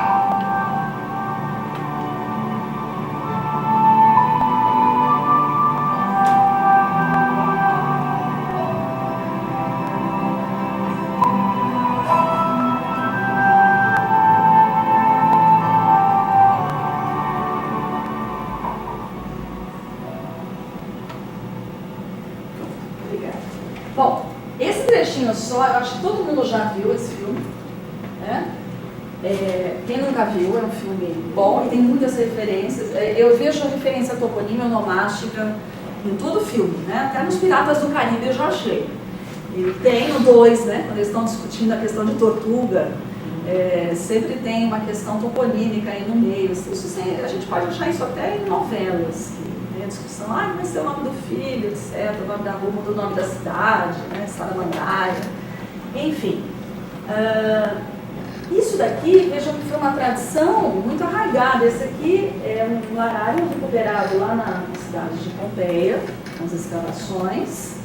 Obrigada. Bom, esse trechinho só, eu acho que todo mundo já viu esse filme, né? Quem nunca viu, é um filme bom e tem muitas referências. Eu vejo a referência toponímia onomástica em todo o filme, né? Até nos Piratas do Caribe eu já achei. E tem o 2, né? Quando eles estão discutindo a questão de Tortuga, sempre tem uma questão toponímica aí no meio. Isso, a gente pode achar isso até em novelas, que tem a discussão, como vai ser o nome do filho, etc., o nome da rua, muda o nome da cidade, né? Salamandaia, enfim. Isso daqui, vejam que foi uma tradição muito arraigada. Esse aqui é um larário recuperado lá na cidade de Pompeia, com as escavações.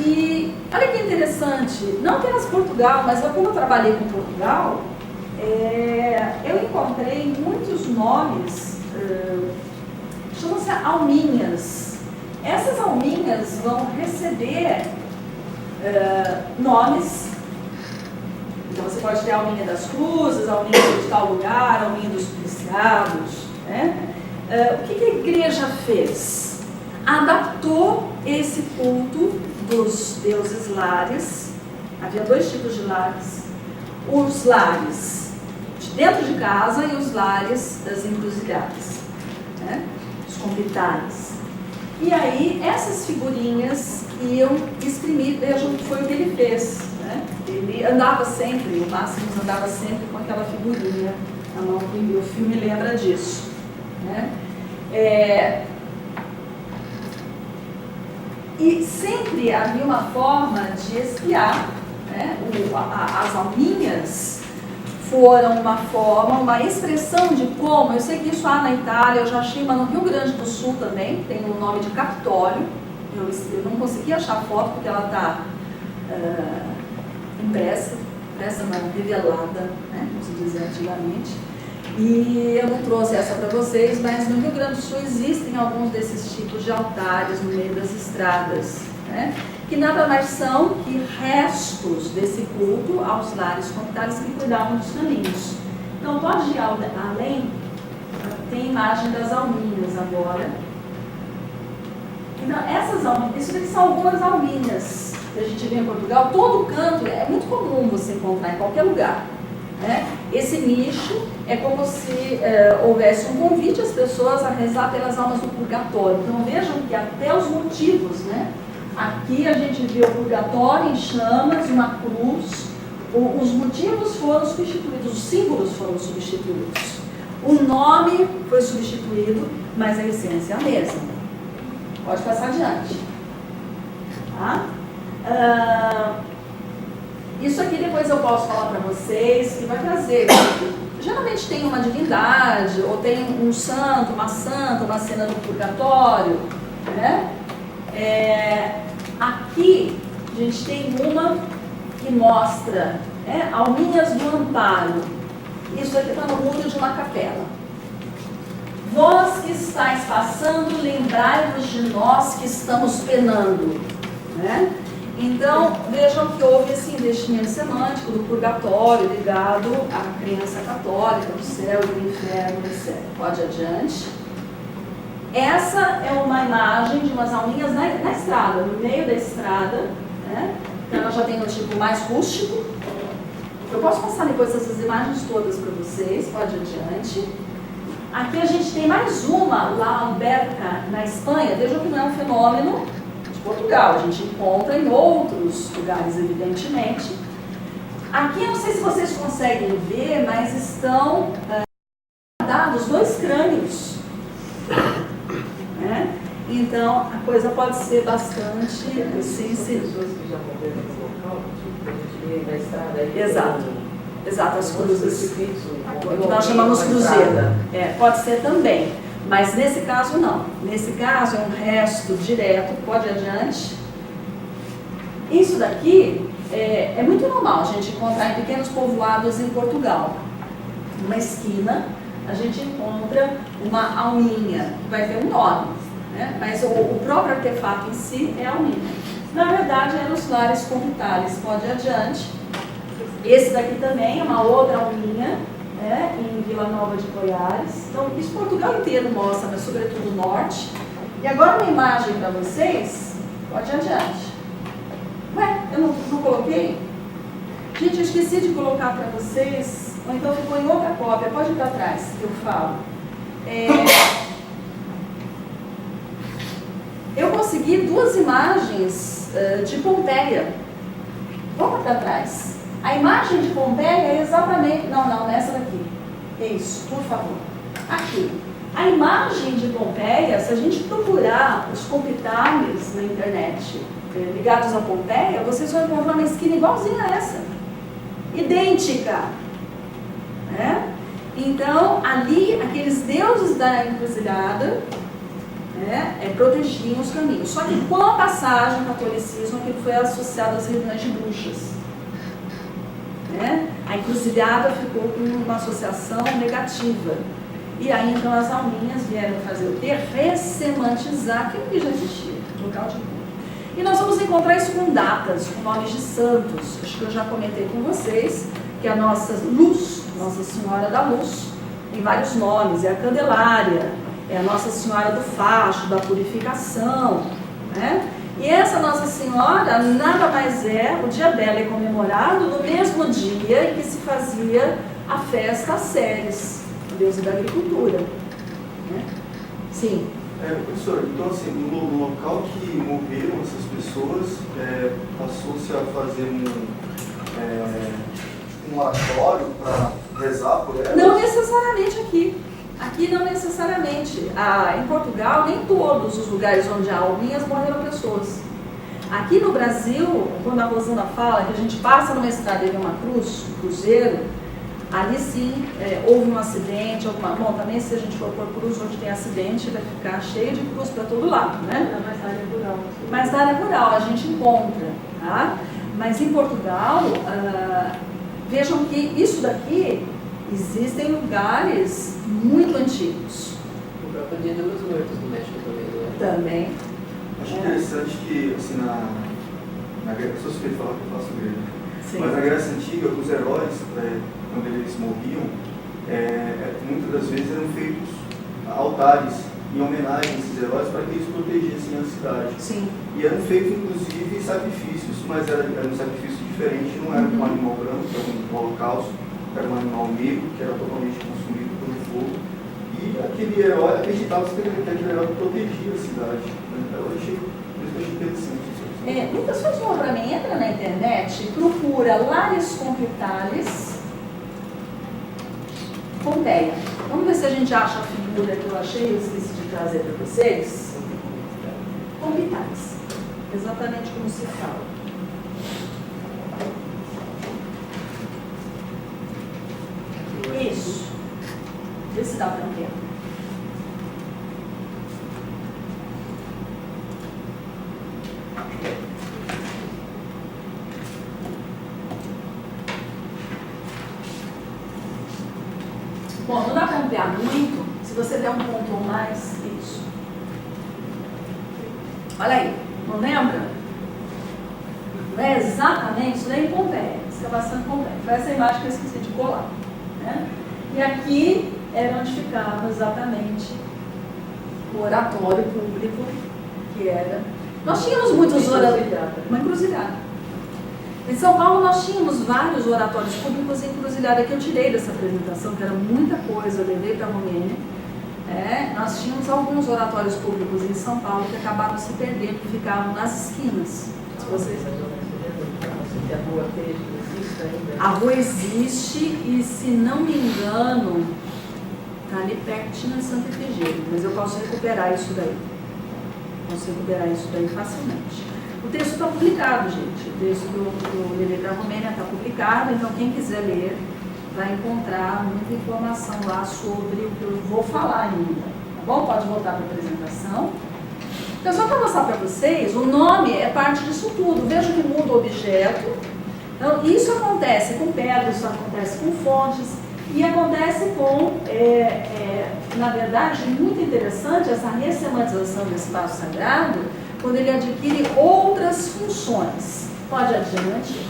E olha que interessante, não apenas Portugal, mas como eu trabalhei com Portugal, eu encontrei muitos nomes, chamam-se alminhas. Essas alminhas vão receber nomes. Então você pode ter a alminha das cruzes, a alminha de tal lugar, a alminha dos policiados, né? O que a igreja fez? Adaptou esse culto dos deuses lares. Havia 2 tipos de lares: os lares de dentro de casa e os lares das encruzilhadas, né? Os convitais. E aí essas figurinhas iam exprimir. Vejam que foi o que ele fez, né? Ele andava sempre, o Máximos andava sempre com aquela figurinha na mão, e o filme lembra disso, né? E sempre havia uma forma de espiar, né? As alminhas foram uma forma, uma expressão de como, eu sei que isso há na Itália, eu já achei, mas no Rio Grande do Sul também, tem o nome de Capitólio. Eu não consegui achar foto porque ela está impressa não, revelada, né? Como se dizia antigamente. E eu não trouxe essa para vocês, mas no Rio Grande do Sul existem alguns desses tipos de altares no meio das estradas, né? Que nada mais são que restos desse culto aos lares comunitários que cuidavam dos caminhos. Então pode ir além, tem imagem das alminhas agora. Então essas alminhas, isso daqui são algumas alminhas que a gente vê em Portugal. Todo canto é muito comum você encontrar em qualquer lugar, né? Esse nicho é como se houvesse um convite às pessoas a rezar pelas almas do purgatório. Então vejam que até os motivos, né? Aqui a gente vê o purgatório em chamas, uma cruz. Os motivos foram substituídos, os símbolos foram substituídos. O nome foi substituído, mas a essência é a mesma. Pode passar adiante. Tá? Isso aqui depois eu posso falar para vocês, que vai trazer. Geralmente tem uma divindade, ou tem um santo, uma santa, uma cena do purgatório, né? Aqui a gente tem uma que mostra, né, alminhas do amparo. Isso aqui está no muro de uma capela. Vós que estáis passando, lembrai-vos de nós que estamos penando, né? Então, vejam que houve esse investimento semântico do purgatório ligado à crença católica, do céu e do inferno, etc. Pode adiante. Essa é uma imagem de umas alminhas na estrada, no meio da estrada, né? Então, ela já tem um tipo mais rústico. Eu posso passar depois essas imagens todas para vocês, pode adiante. Aqui a gente tem mais uma, lá Alberca, na Espanha. Vejam que não é um fenômeno de Portugal, a gente encontra em outros lugares, evidentemente. Aqui, eu não sei se vocês conseguem ver, mas estão dados 2 crânios. Né? Então, a coisa pode ser bastante sensível. Pessoas que já morreram no local, tipo, a gente vê na estrada aí. Exato. Exato, as cruzes. O que nós chamamos cruzeira. Pode ser também, mas nesse caso não. Nesse caso é um resto direto, pode ir adiante. Isso daqui É muito normal a gente encontrar em pequenos povoados em Portugal. Numa esquina, a gente encontra uma alminha, que vai ter um nome, né? Mas o próprio artefato em si é a alminha. Na verdade, é nos lares comunitares. Pode ir adiante. Esse daqui também é uma outra alminha, né, em Vila Nova de Goiás. Então, isso Portugal inteiro mostra, mas sobretudo o norte. E agora uma imagem para vocês. Pode ir adiante. Ué, eu não coloquei? Gente, eu esqueci de colocar para vocês, ou então ficou em outra cópia. Pode ir para trás, que eu falo. Eu consegui 2 imagens de Pompeia. Vamos para trás. A imagem de Pompeia é exatamente... Não, essa daqui. Isso, por favor. Aqui. A imagem de Pompeia, se a gente procurar os compitames na internet ligados a Pompeia, vocês vão encontrar uma esquina igualzinha a essa. Idêntica. Né? Então, ali, aqueles deuses da encruzilhada, né, protegiam os caminhos. Só que com a passagem do catolicismo, aquilo foi associado às reuniões de bruxas. Né? A encruzilhada ficou com uma associação negativa. E aí, então, as alminhas vieram fazer o quê? Ressemantizar aquilo que já existia, local de culto. E nós vamos encontrar isso com datas, com nomes de santos. Acho que eu já comentei com vocês que a nossa luz, Nossa Senhora da Luz, tem vários nomes. É a Candelária, é a Nossa Senhora do Facho, da Purificação, né? E essa Nossa Senhora nada mais é, o dia dela é comemorado no mesmo dia em que se fazia a festa às Ceres, a deusa da agricultura. Né? Sim. Professor, então assim, no local que morreram essas pessoas, passou-se a fazer um oratório para rezar por elas? Não necessariamente aqui. Aqui não necessariamente. Em Portugal, nem todos os lugares onde há alminhas morreram pessoas. Aqui no Brasil, quando a Rosana fala que a gente passa numa estrada e vê uma cruz, um cruzeiro, ali sim houve um acidente, bom, também se a gente for por cruz onde tem acidente, vai ficar cheio de cruz para todo lado, né? Mas na área rural. Mas na área rural a gente encontra, tá? Mas em Portugal, vejam que isso daqui, existem lugares muito antigos. O próprio Dia dos Mortos no México também, não é? Também. Acho interessante que, assim, na Grécia, sou suspeito de falar que eu faço grego, Sim. mas na Grécia Antiga, os heróis, quando eles morriam, muitas das vezes eram feitos altares em homenagem a esses heróis para que eles protegessem a cidade. Sim. E eram feitos, inclusive, sacrifícios, mas era um sacrifício diferente, não era um animal branco, que era um holocausto, era um animal negro, que era totalmente consumido pelo fogo. E aquele herói, acreditava-se que aquele herói protegia a cidade. Eu achei interessante. Muitas pessoas vão para mim, entra na internet, procura Lares Compitalis Pompeia. Vamos ver se a gente acha a figura que eu achei, eu esqueci de trazer para vocês. Compitalis. Exatamente como se fala. Isso. Vê se dá para ver. Bom, não dá para ampliar muito. Se você der um ponto ou mais, isso. Olha aí, não lembra? Não é exatamente isso daí em Pompeia, escavação em Pompeia. Foi essa imagem que eu esqueci de colar. Né? E aqui era onde ficava exatamente o oratório público, que era... Nós tínhamos muitos oratórios... Uma encruzilhada. Em São Paulo nós tínhamos vários oratórios públicos em encruzilhada que eu tirei dessa apresentação, que era muita coisa, eu levei para a Romênia. Nós tínhamos alguns oratórios públicos em São Paulo que acabaram se perdendo, que ficavam nas esquinas. Se vocês... A rua existe e, se não me engano, está ali pertinho de Santa Efigênia, mas eu posso recuperar isso daí. Facilmente. O texto está publicado, gente. O texto que eu levei para a Romênia está publicado, então quem quiser ler vai encontrar muita informação lá sobre o que eu vou falar ainda. Tá bom? Pode voltar para a apresentação. Então, só para mostrar para vocês, o nome é parte disso tudo. Veja que muda o objeto, Então, isso acontece com pedras, isso acontece com fontes, e acontece com, na verdade, muito interessante essa ressemantização do espaço sagrado, quando ele adquire outras funções. Pode adiante.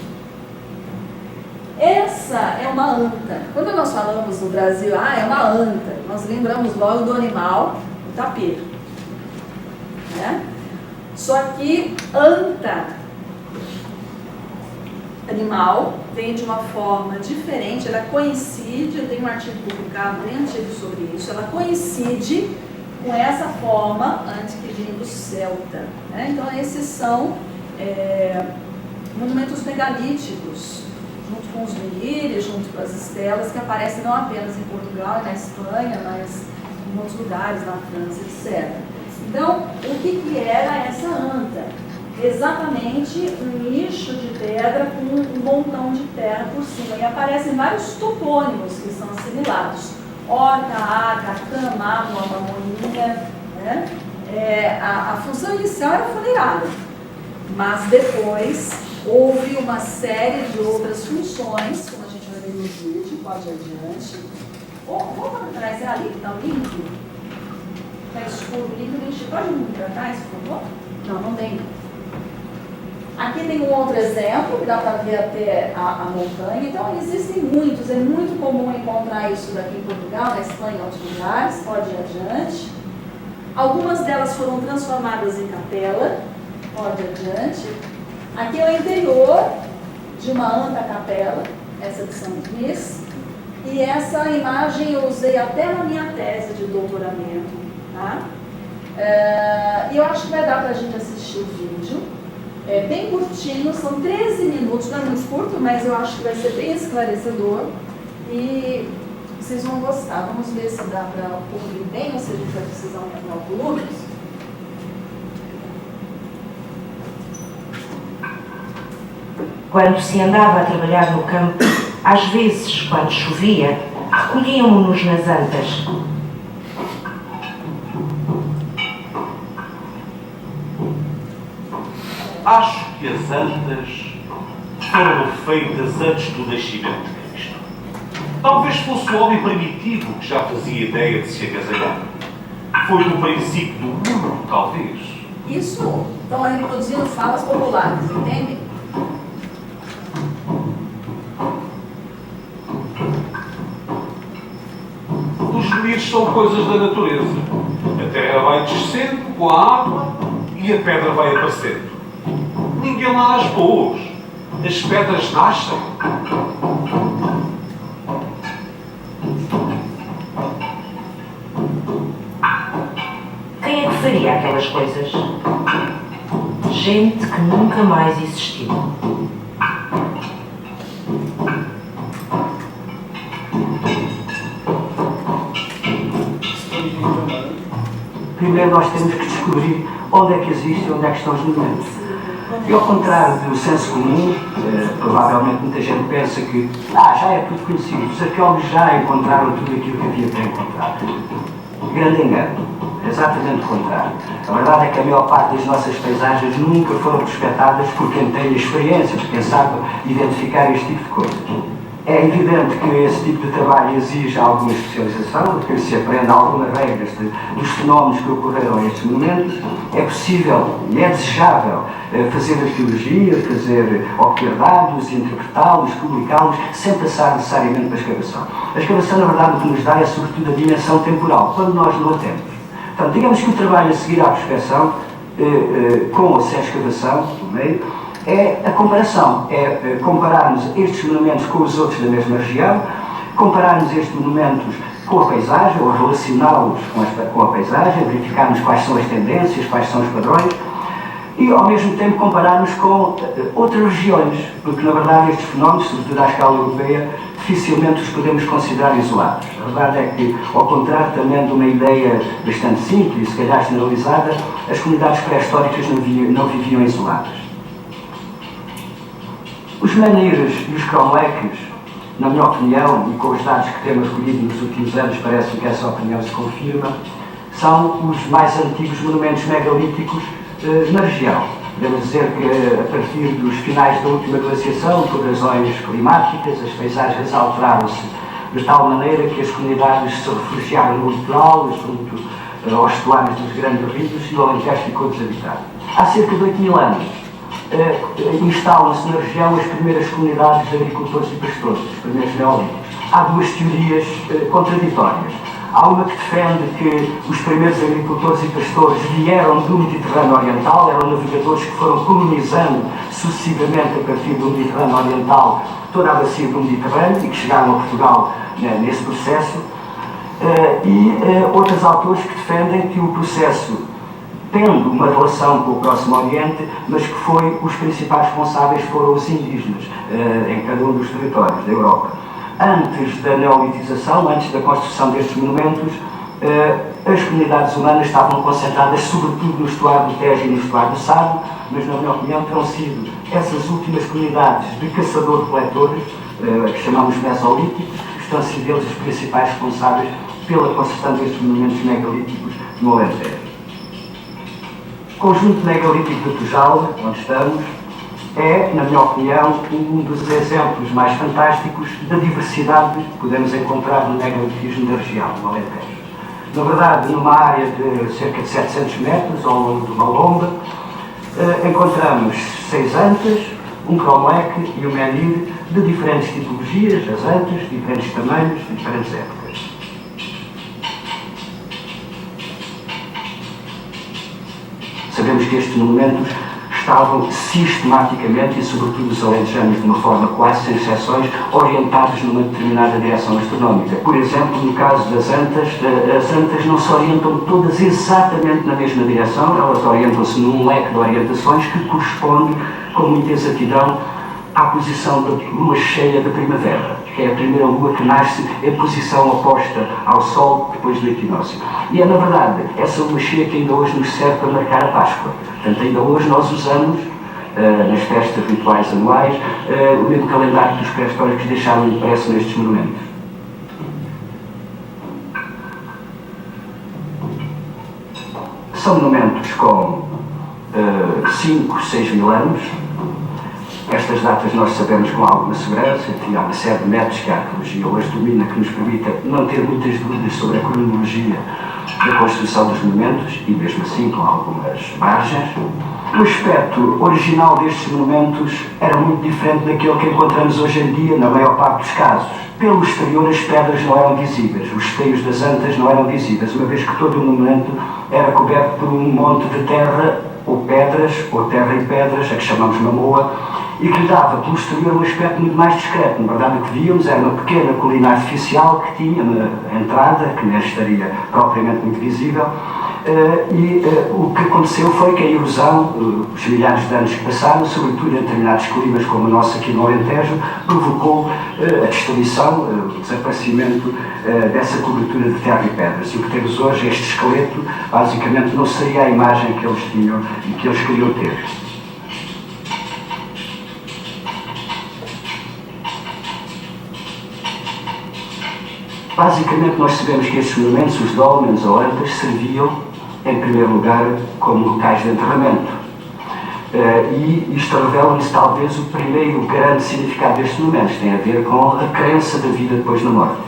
Essa é uma anta. Quando nós falamos no Brasil, é uma anta, nós lembramos logo do animal, o tapir. Né? Só que anta, animal, vem de uma forma diferente, ela coincide, eu tenho um artigo publicado bem antigo sobre isso, ela coincide com essa forma antes que vinha do celta. Né? Então esses são monumentos megalíticos, junto com os menhires, junto com as estelas, que aparecem não apenas em Portugal e na Espanha, mas em outros lugares, na França, etc. Então, o que era essa anta? Exatamente um nicho de pedra com um montão de terra por cima. E aparecem vários topônimos que são assimilados. Orca, Arca, Cama, Mamoninha. Né? A função inicial era funerária, mas depois houve uma série de outras funções, como a gente vai ver no vídeo, pode ir adiante. Vamos para trás, é ali que está o link? Está escuro o link, a gente pode ir para trás, por favor? Não tem. Aqui tem um outro exemplo, que dá para ver até a montanha. Então, existem muitos, é muito comum encontrar isso daqui em Portugal, na Espanha e em outros lugares, pode ir adiante. Algumas delas foram transformadas em capela, pode ir adiante. Aqui é o interior de uma anta capela, essa de São Luís, e essa imagem eu usei até na minha tese de doutoramento, tá? E eu acho que vai dar para a gente assistir o vídeo. É bem curtinho, são 13 minutos, não é muito curto, mas eu acho que vai ser bem esclarecedor e vocês vão gostar. Vamos ver se dá para ouvir bem ou se a gente vai precisar aumentar o volume. Quando se andava a trabalhar no campo, às vezes, quando chovia, recolhiam-nos nas antas. Acho que as antas foram feitas antes do nascimento de Cristo. Talvez fosse o homem primitivo que já fazia ideia de se agasalhar. Foi do princípio do mundo, talvez. Isso estão reproduzindo falas populares, entende? Os limites são coisas da natureza. A terra vai descendo com a água e a pedra vai aparecendo. Ninguém lá as pôs. As pedras nascem. Quem é que faria aquelas coisas? Gente que nunca mais existiu. Primeiro nós temos que descobrir onde é que existe e onde é que estão os monumentos. E ao contrário do senso comum, provavelmente muita gente pensa que já é tudo conhecido, os arqueólogos já encontraram tudo aquilo que havia para encontrar. Grande engano, exatamente o contrário. A verdade é que a maior parte das nossas paisagens nunca foram prospectadas por quem tem a experiência, por quem sabe identificar este tipo de coisas. É evidente que esse tipo de trabalho exige alguma especialização, que se aprenda algumas regras dos fenómenos que ocorreram a estes monumentos. É possível e é desejável fazer arqueologia, obter dados, interpretá-los, publicá-los, sem passar necessariamente para a escavação. A escavação, na verdade, o que nos dá é sobretudo a dimensão temporal, quando nós não a temos. Portanto, digamos que o trabalho a seguir à prospeção, com ou sem escavação, no meio, é a comparação, é compararmos estes monumentos com os outros da mesma região, compararmos estes monumentos com a paisagem, ou relacioná-los com a paisagem, verificarmos quais são as tendências, quais são os padrões, e ao mesmo tempo compararmos com outras regiões, porque na verdade estes fenómenos, sobretudo à escala europeia, dificilmente os podemos considerar isolados. A verdade é que, ao contrário também de uma ideia bastante simples e se calhar generalizada, as comunidades pré-históricas não viviam isoladas. Os menhires e os cromleques, na minha opinião, e com os dados que temos recolhido nos últimos anos, parece que essa opinião se confirma, são os mais antigos monumentos megalíticos na região. Podemos dizer que a partir dos finais da última glaciação, por razões climáticas, as paisagens alteraram-se de tal maneira que as comunidades se refugiaram no litoral, junto aos estuários dos grandes rios, e o Alentejo ficou desabitado. Há cerca de 8.000 anos instalam-se na região as primeiras comunidades de agricultores e pastores, os primeiros neolíticos. Há duas teorias contraditórias. Há uma que defende que os primeiros agricultores e pastores vieram do Mediterrâneo Oriental, eram navegadores que foram colonizando sucessivamente a partir do Mediterrâneo Oriental toda a bacia do Mediterrâneo e que chegaram a Portugal nesse processo. Outros autores que defendem que o processo, tendo uma relação com o Próximo Oriente, mas que os principais responsáveis foram os indígenas em cada um dos territórios da Europa. Antes da neolitização, antes da construção destes monumentos, as comunidades humanas estavam concentradas sobretudo no estuário do Tejo e no estuário do Sado, mas na minha opinião terão sido essas últimas comunidades de caçador-coletores, que chamamos mesolíticos, que estão sido eles os principais responsáveis pela construção destes monumentos megalíticos no Alentejo. O conjunto megalítico de Tujal, onde estamos, é, na minha opinião, um dos exemplos mais fantásticos da diversidade que podemos encontrar no megalitismo da região, no Alentejo. Na verdade, numa área de cerca de 700 metros, ao longo de uma lomba, encontramos 6 antas, um cromleque e um menhir de diferentes tipologias, as antas, diferentes tamanhos, de diferentes épocas. Sabemos que estes monumentos estavam sistematicamente, e sobretudo os alentejanos de uma forma quase sem exceções, orientados numa determinada direção astronómica. Por exemplo, no caso das antas não se orientam todas exatamente na mesma direção, elas orientam-se num leque de orientações que corresponde, com muita exatidão, à posição da lua cheia da primavera, que é a primeira lua que nasce em posição oposta ao Sol depois do equinócio. E é, na verdade, essa lua cheia que ainda hoje nos serve para marcar a Páscoa. Portanto, ainda hoje nós usamos, nas festas rituais anuais, o mesmo calendário que os pré-históricos deixaram impresso nestes monumentos. São monumentos com 5, 6 mil anos. Estas datas nós sabemos com alguma segurança, que há uma série de métodos que a arqueologia hoje domina que nos permita não ter muitas dúvidas sobre a cronologia da construção dos monumentos, e mesmo assim com algumas margens. O aspecto original destes monumentos era muito diferente daquele que encontramos hoje em dia, na maior parte dos casos. Pelo exterior as pedras não eram visíveis, os esteios das antas não eram visíveis, uma vez que todo o monumento era coberto por um monte de terra, ou pedras, ou terra e pedras, a que chamamos mamoa, e que lhe dava pelo exterior um aspecto muito mais discreto. Na verdade, o que víamos era uma pequena colina artificial que tinha uma entrada, que nem estaria propriamente muito visível, o que aconteceu foi que a erosão, os milhares de anos que passaram, sobretudo em determinados climas como o nosso aqui no Alentejo, provocou a destruição, o desaparecimento dessa cobertura de terra e pedras. E o que temos hoje, este esqueleto, basicamente não seria a imagem que eles tinham e que eles queriam ter. Basicamente, nós sabemos que estes monumentos, os dólmenes ou antas, serviam, em primeiro lugar, como locais de enterramento. E isto revela-nos, talvez, o primeiro grande significado destes monumentos. Tem a ver com a crença da vida depois da morte.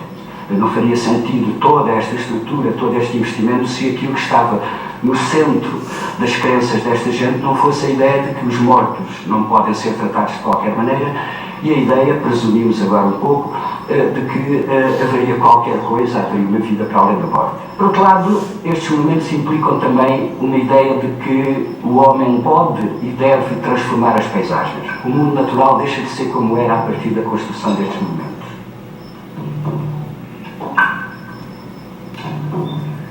Não faria sentido toda esta estrutura, todo este investimento, se aquilo que estava no centro das crenças desta gente não fosse a ideia de que os mortos não podem ser tratados de qualquer maneira, e a ideia, presumimos agora um pouco, de que haveria qualquer coisa, haveria uma vida para além da morte. Por outro lado, estes monumentos implicam também uma ideia de que o homem pode e deve transformar as paisagens. O mundo natural deixa de ser como era a partir da construção destes monumentos.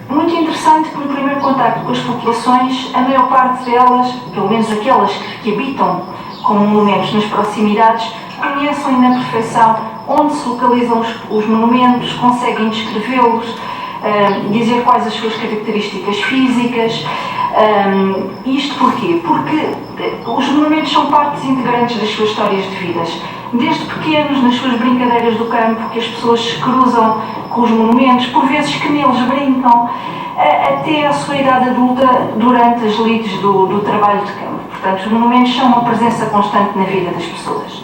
Muito interessante que no primeiro contacto com as populações, a maior parte delas, pelo menos aquelas que habitam como monumentos nas proximidades, conhecem na perfeição onde se localizam os monumentos, conseguem descrevê-los, dizer quais as suas características físicas. Isto porquê? Porque os monumentos são partes integrantes das suas histórias de vidas. Desde pequenos, nas suas brincadeiras do campo, que as pessoas se cruzam com os monumentos, por vezes que neles brincam, até a sua idade adulta, durante as lides do trabalho de campo. Portanto, os monumentos são uma presença constante na vida das pessoas.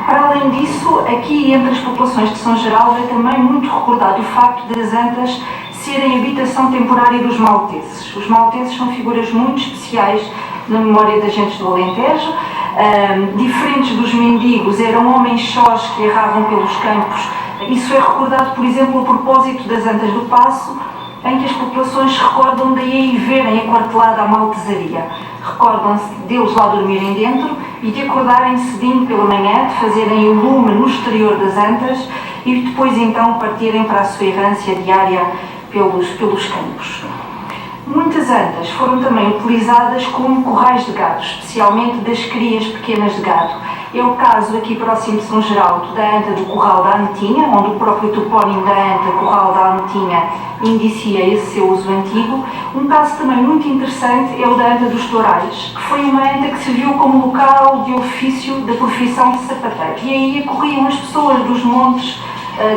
Para além disso, aqui entre as populações de São Geraldo é também muito recordado o facto de as Antas serem habitação temporária dos malteses. Os malteses são figuras muito especiais na memória das gentes do Alentejo. Diferentes dos mendigos, eram homens sós que erravam pelos campos. Isso é recordado, por exemplo, a propósito das Antas do Paço, em que as populações se recordam de aí verem aquartelada a maltesaria. Recordam-se deles lá dormirem dentro e de acordarem cedinho pela manhã, de fazerem o lume no exterior das Antas e depois então partirem para a sua errância diária pelos campos. Muitas antas foram também utilizadas como corrais de gado, especialmente das crias pequenas de gado. É o caso aqui próximo de São Geraldo da anta do Curral da Anetinha, onde o próprio topónimo da anta, Curral da Anetinha, indicia esse seu uso antigo. Um caso também muito interessante é o da anta dos Tourais, que foi uma anta que serviu como local de ofício da profissão de sapateiro. E aí acorriam as pessoas dos montes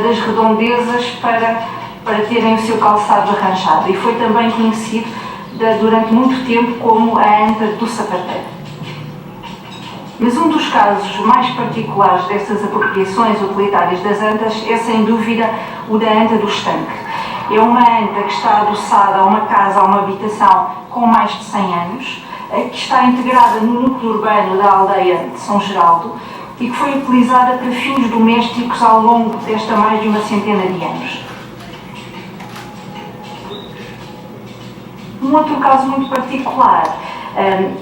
das redondezas para terem o seu calçado arranjado, e foi também conhecido durante muito tempo como a anta do sapateiro. Mas um dos casos mais particulares destas apropriações utilitárias das antas é sem dúvida o da anta do estanque. É uma anta que está adoçada a uma casa, a uma habitação com mais de 100 anos, que está integrada no núcleo urbano da aldeia de São Geraldo e que foi utilizada para fins domésticos ao longo desta mais de uma centena de anos. Um outro caso muito particular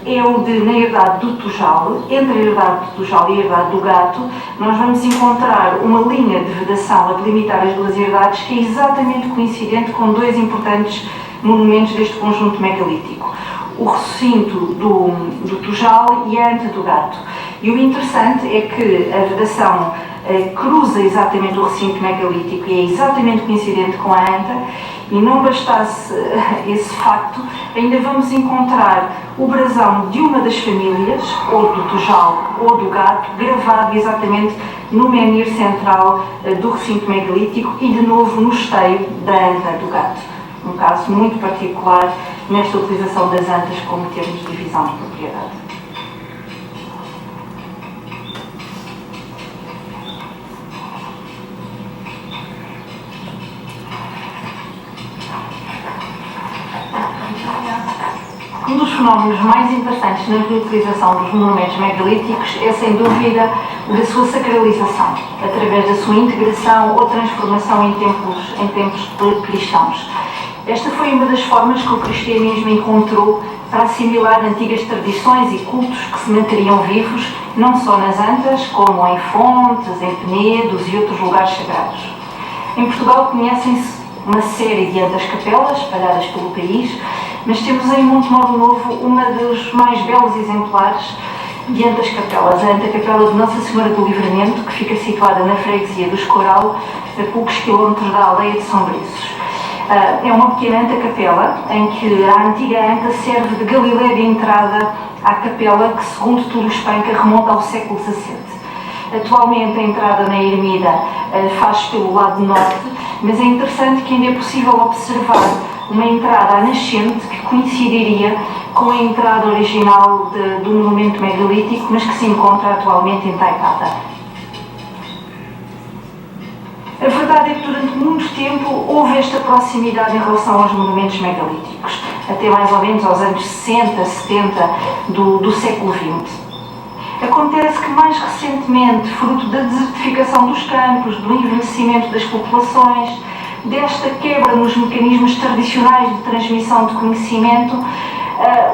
é o de, na herdade do Tujal. Entre a herdade do Tujal e a herdade do Gato, nós vamos encontrar uma linha de vedação a delimitar as duas herdades que é exatamente coincidente com dois importantes monumentos deste conjunto megalítico: o recinto do Tujal e a anta do Gato. E o interessante é que a vedação cruza exatamente o recinto megalítico e é exatamente coincidente com a anta. E não bastasse esse facto, ainda vamos encontrar o brasão de uma das famílias, ou do Tujal ou do Gato, gravado exatamente no menhir central do recinto megalítico e de novo no esteio da anta do Gato. Um caso muito particular nesta utilização das antas como termos de divisão de propriedade. Um dos fenómenos mais interessantes na reutilização dos monumentos megalíticos é, sem dúvida, o da sua sacralização, através da sua integração ou transformação em templos cristãos. Esta foi uma das formas que o cristianismo encontrou para assimilar antigas tradições e cultos que se manteriam vivos, não só nas antas, como em fontes, em penedos e outros lugares sagrados. Em Portugal conhecem-se uma série de antas-capelas espalhadas pelo país, mas temos em Montemoro Novo uma dos mais belos exemplares de antas-capelas, a anta-capela de Nossa Senhora do Livramento, que fica situada na freguesia do Escoral, a poucos quilómetros da aldeia de São Briços. É uma pequena anta-capela em que a antiga anta serve de galileia de entrada à capela que, segundo Túlio Espanca, remonta ao século XVII. Atualmente a entrada na ermida faz pelo lado norte, mas é interessante que ainda é possível observar uma entrada à nascente que coincidiria com a entrada original do monumento megalítico, mas que se encontra atualmente entaipada. A verdade é que durante muito tempo houve esta proximidade em relação aos monumentos megalíticos, até mais ou menos aos anos 60, 70 do século XX. Acontece que mais recentemente, fruto da desertificação dos campos, do envelhecimento das populações, desta quebra nos mecanismos tradicionais de transmissão de conhecimento,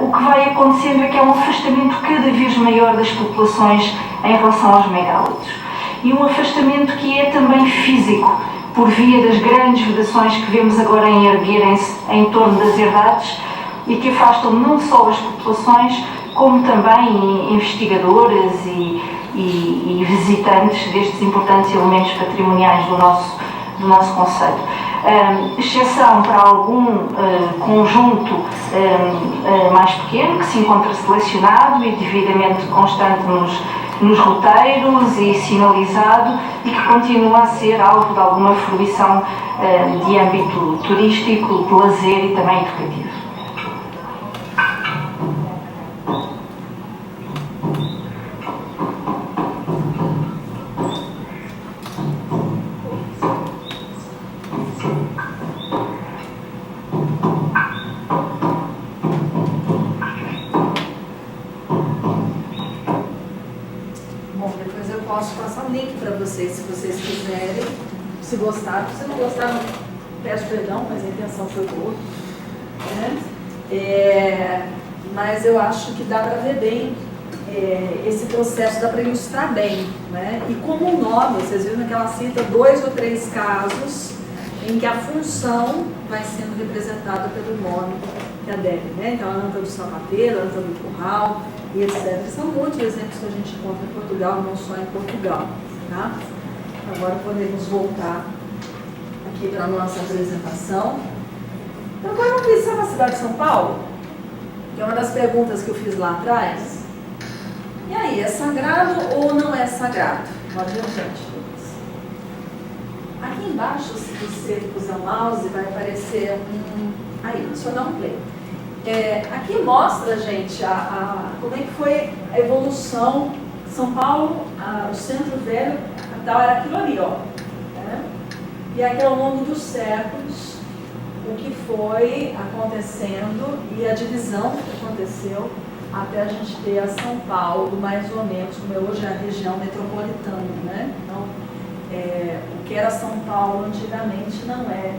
o que vai acontecendo é que há um afastamento cada vez maior das populações em relação aos megálitos. E um afastamento que é também físico, por via das grandes vedações que vemos agora em erguerem-se em torno das herdades e que afastam não só as populações, como também investigadores e visitantes destes importantes elementos patrimoniais do nosso concelho. Exceção para algum conjunto mais pequeno, que se encontra selecionado e devidamente constante nos roteiros e sinalizado e que continua a ser alvo de alguma fruição de âmbito turístico, de lazer e também educativo. vocês, se vocês quiserem, se gostaram. Se não gostaram, peço perdão, mas a intenção foi boa. Né? Mas eu acho que dá para ver bem esse processo, dá para ilustrar bem. Né? E como o nome, vocês viram que ela cita 2 ou 3 casos em que a função vai sendo representada pelo nome que é deve, né? Então, a anta do sapateiro, a anta do curral, e etc. São muitos exemplos que a gente encontra em Portugal, não só em Portugal. Tá? Agora podemos voltar aqui para a nossa apresentação. Então, agora vamos pensar na cidade de São Paulo, que é uma das perguntas que eu fiz lá atrás. E aí, é sagrado ou não é sagrado? Pode ir adiante. Aqui embaixo, se você puser o mouse, vai aparecer aí, deixa eu dar um play. Aqui mostra, gente, como é que foi a evolução. São Paulo, o centro velho, a capital era aquilo ali, ó. Né? E aqui ao longo dos séculos, o que foi acontecendo e a divisão que aconteceu até a gente ter a São Paulo, mais ou menos, como é hoje a região metropolitana, né? Então, o que era São Paulo antigamente não é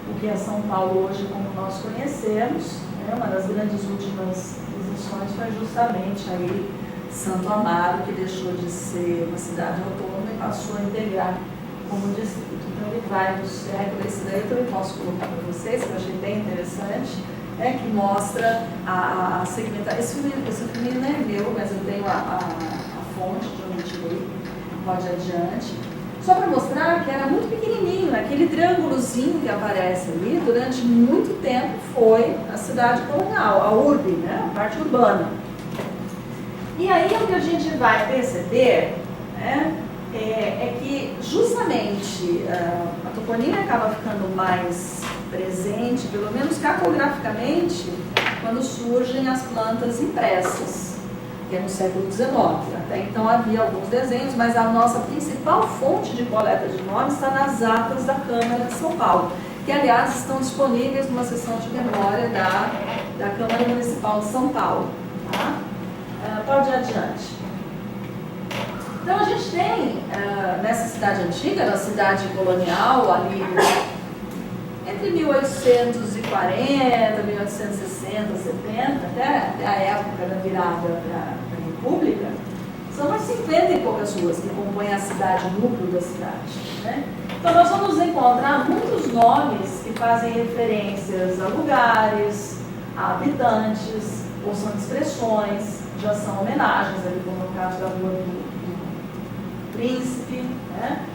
o que é São Paulo hoje como nós conhecemos. Né? Uma das grandes últimas aquisições foi justamente aí Santo Amaro, que deixou de ser uma cidade autônoma e passou a integrar como distrito. Então ele vai no século, esse daí eu também posso colocar para vocês, que eu achei bem interessante, que mostra a segmentação. Esse filme não é meu, mas eu tenho a fonte de onde eu tirei, pode adiante. Só para mostrar que era muito pequenininho, aquele triângulozinho que aparece ali, durante muito tempo foi a cidade colonial, a urbe, né, a parte urbana. E aí o que a gente vai perceber, né, é que justamente a toponímia acaba ficando mais presente, pelo menos cartograficamente, quando surgem as plantas impressas, que é no século XIX. Até então havia alguns desenhos, mas a nossa principal fonte de coleta de nomes está nas atas da Câmara de São Paulo, que aliás estão disponíveis numa sessão de memória da Câmara Municipal de São Paulo. Tá? Pode ir adiante. Então a gente tem nessa cidade antiga, na cidade colonial, ali entre 1840, 1860, 70, até a época da virada da República, são mais 50 e poucas ruas que compõem a cidade, o núcleo da cidade. Né? Então nós vamos encontrar muitos nomes que fazem referências a lugares, a habitantes, ou são expressões, já são homenagens, ali como no caso da Rua do Príncipe, né?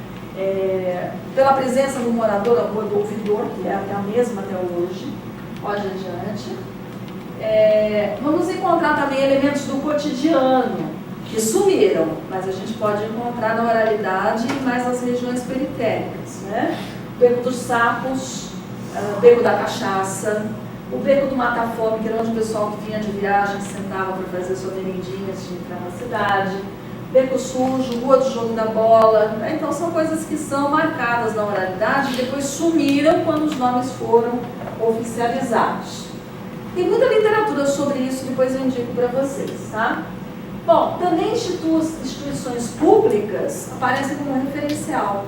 Pela presença do morador, a Rua do Ouvidor, que é a mesma até hoje. Pode ir adiante. Vamos encontrar também elementos do cotidiano, que sumiram, mas a gente pode encontrar na oralidade e mais nas regiões periféricas. Né? O Beco dos Sapos, o Beco da Cachaça, o Beco do Mata-Fome, que era onde o pessoal que vinha de viagem sentava para fazer sua merendinha antes de entrar na cidade. Beco Sujo, Rua do Jogo da Bola. Né? Então são coisas que são marcadas na oralidade e depois sumiram quando os nomes foram oficializados. Tem muita literatura sobre isso, depois eu indico para vocês, tá? Bom, também instituições públicas aparecem como referencial.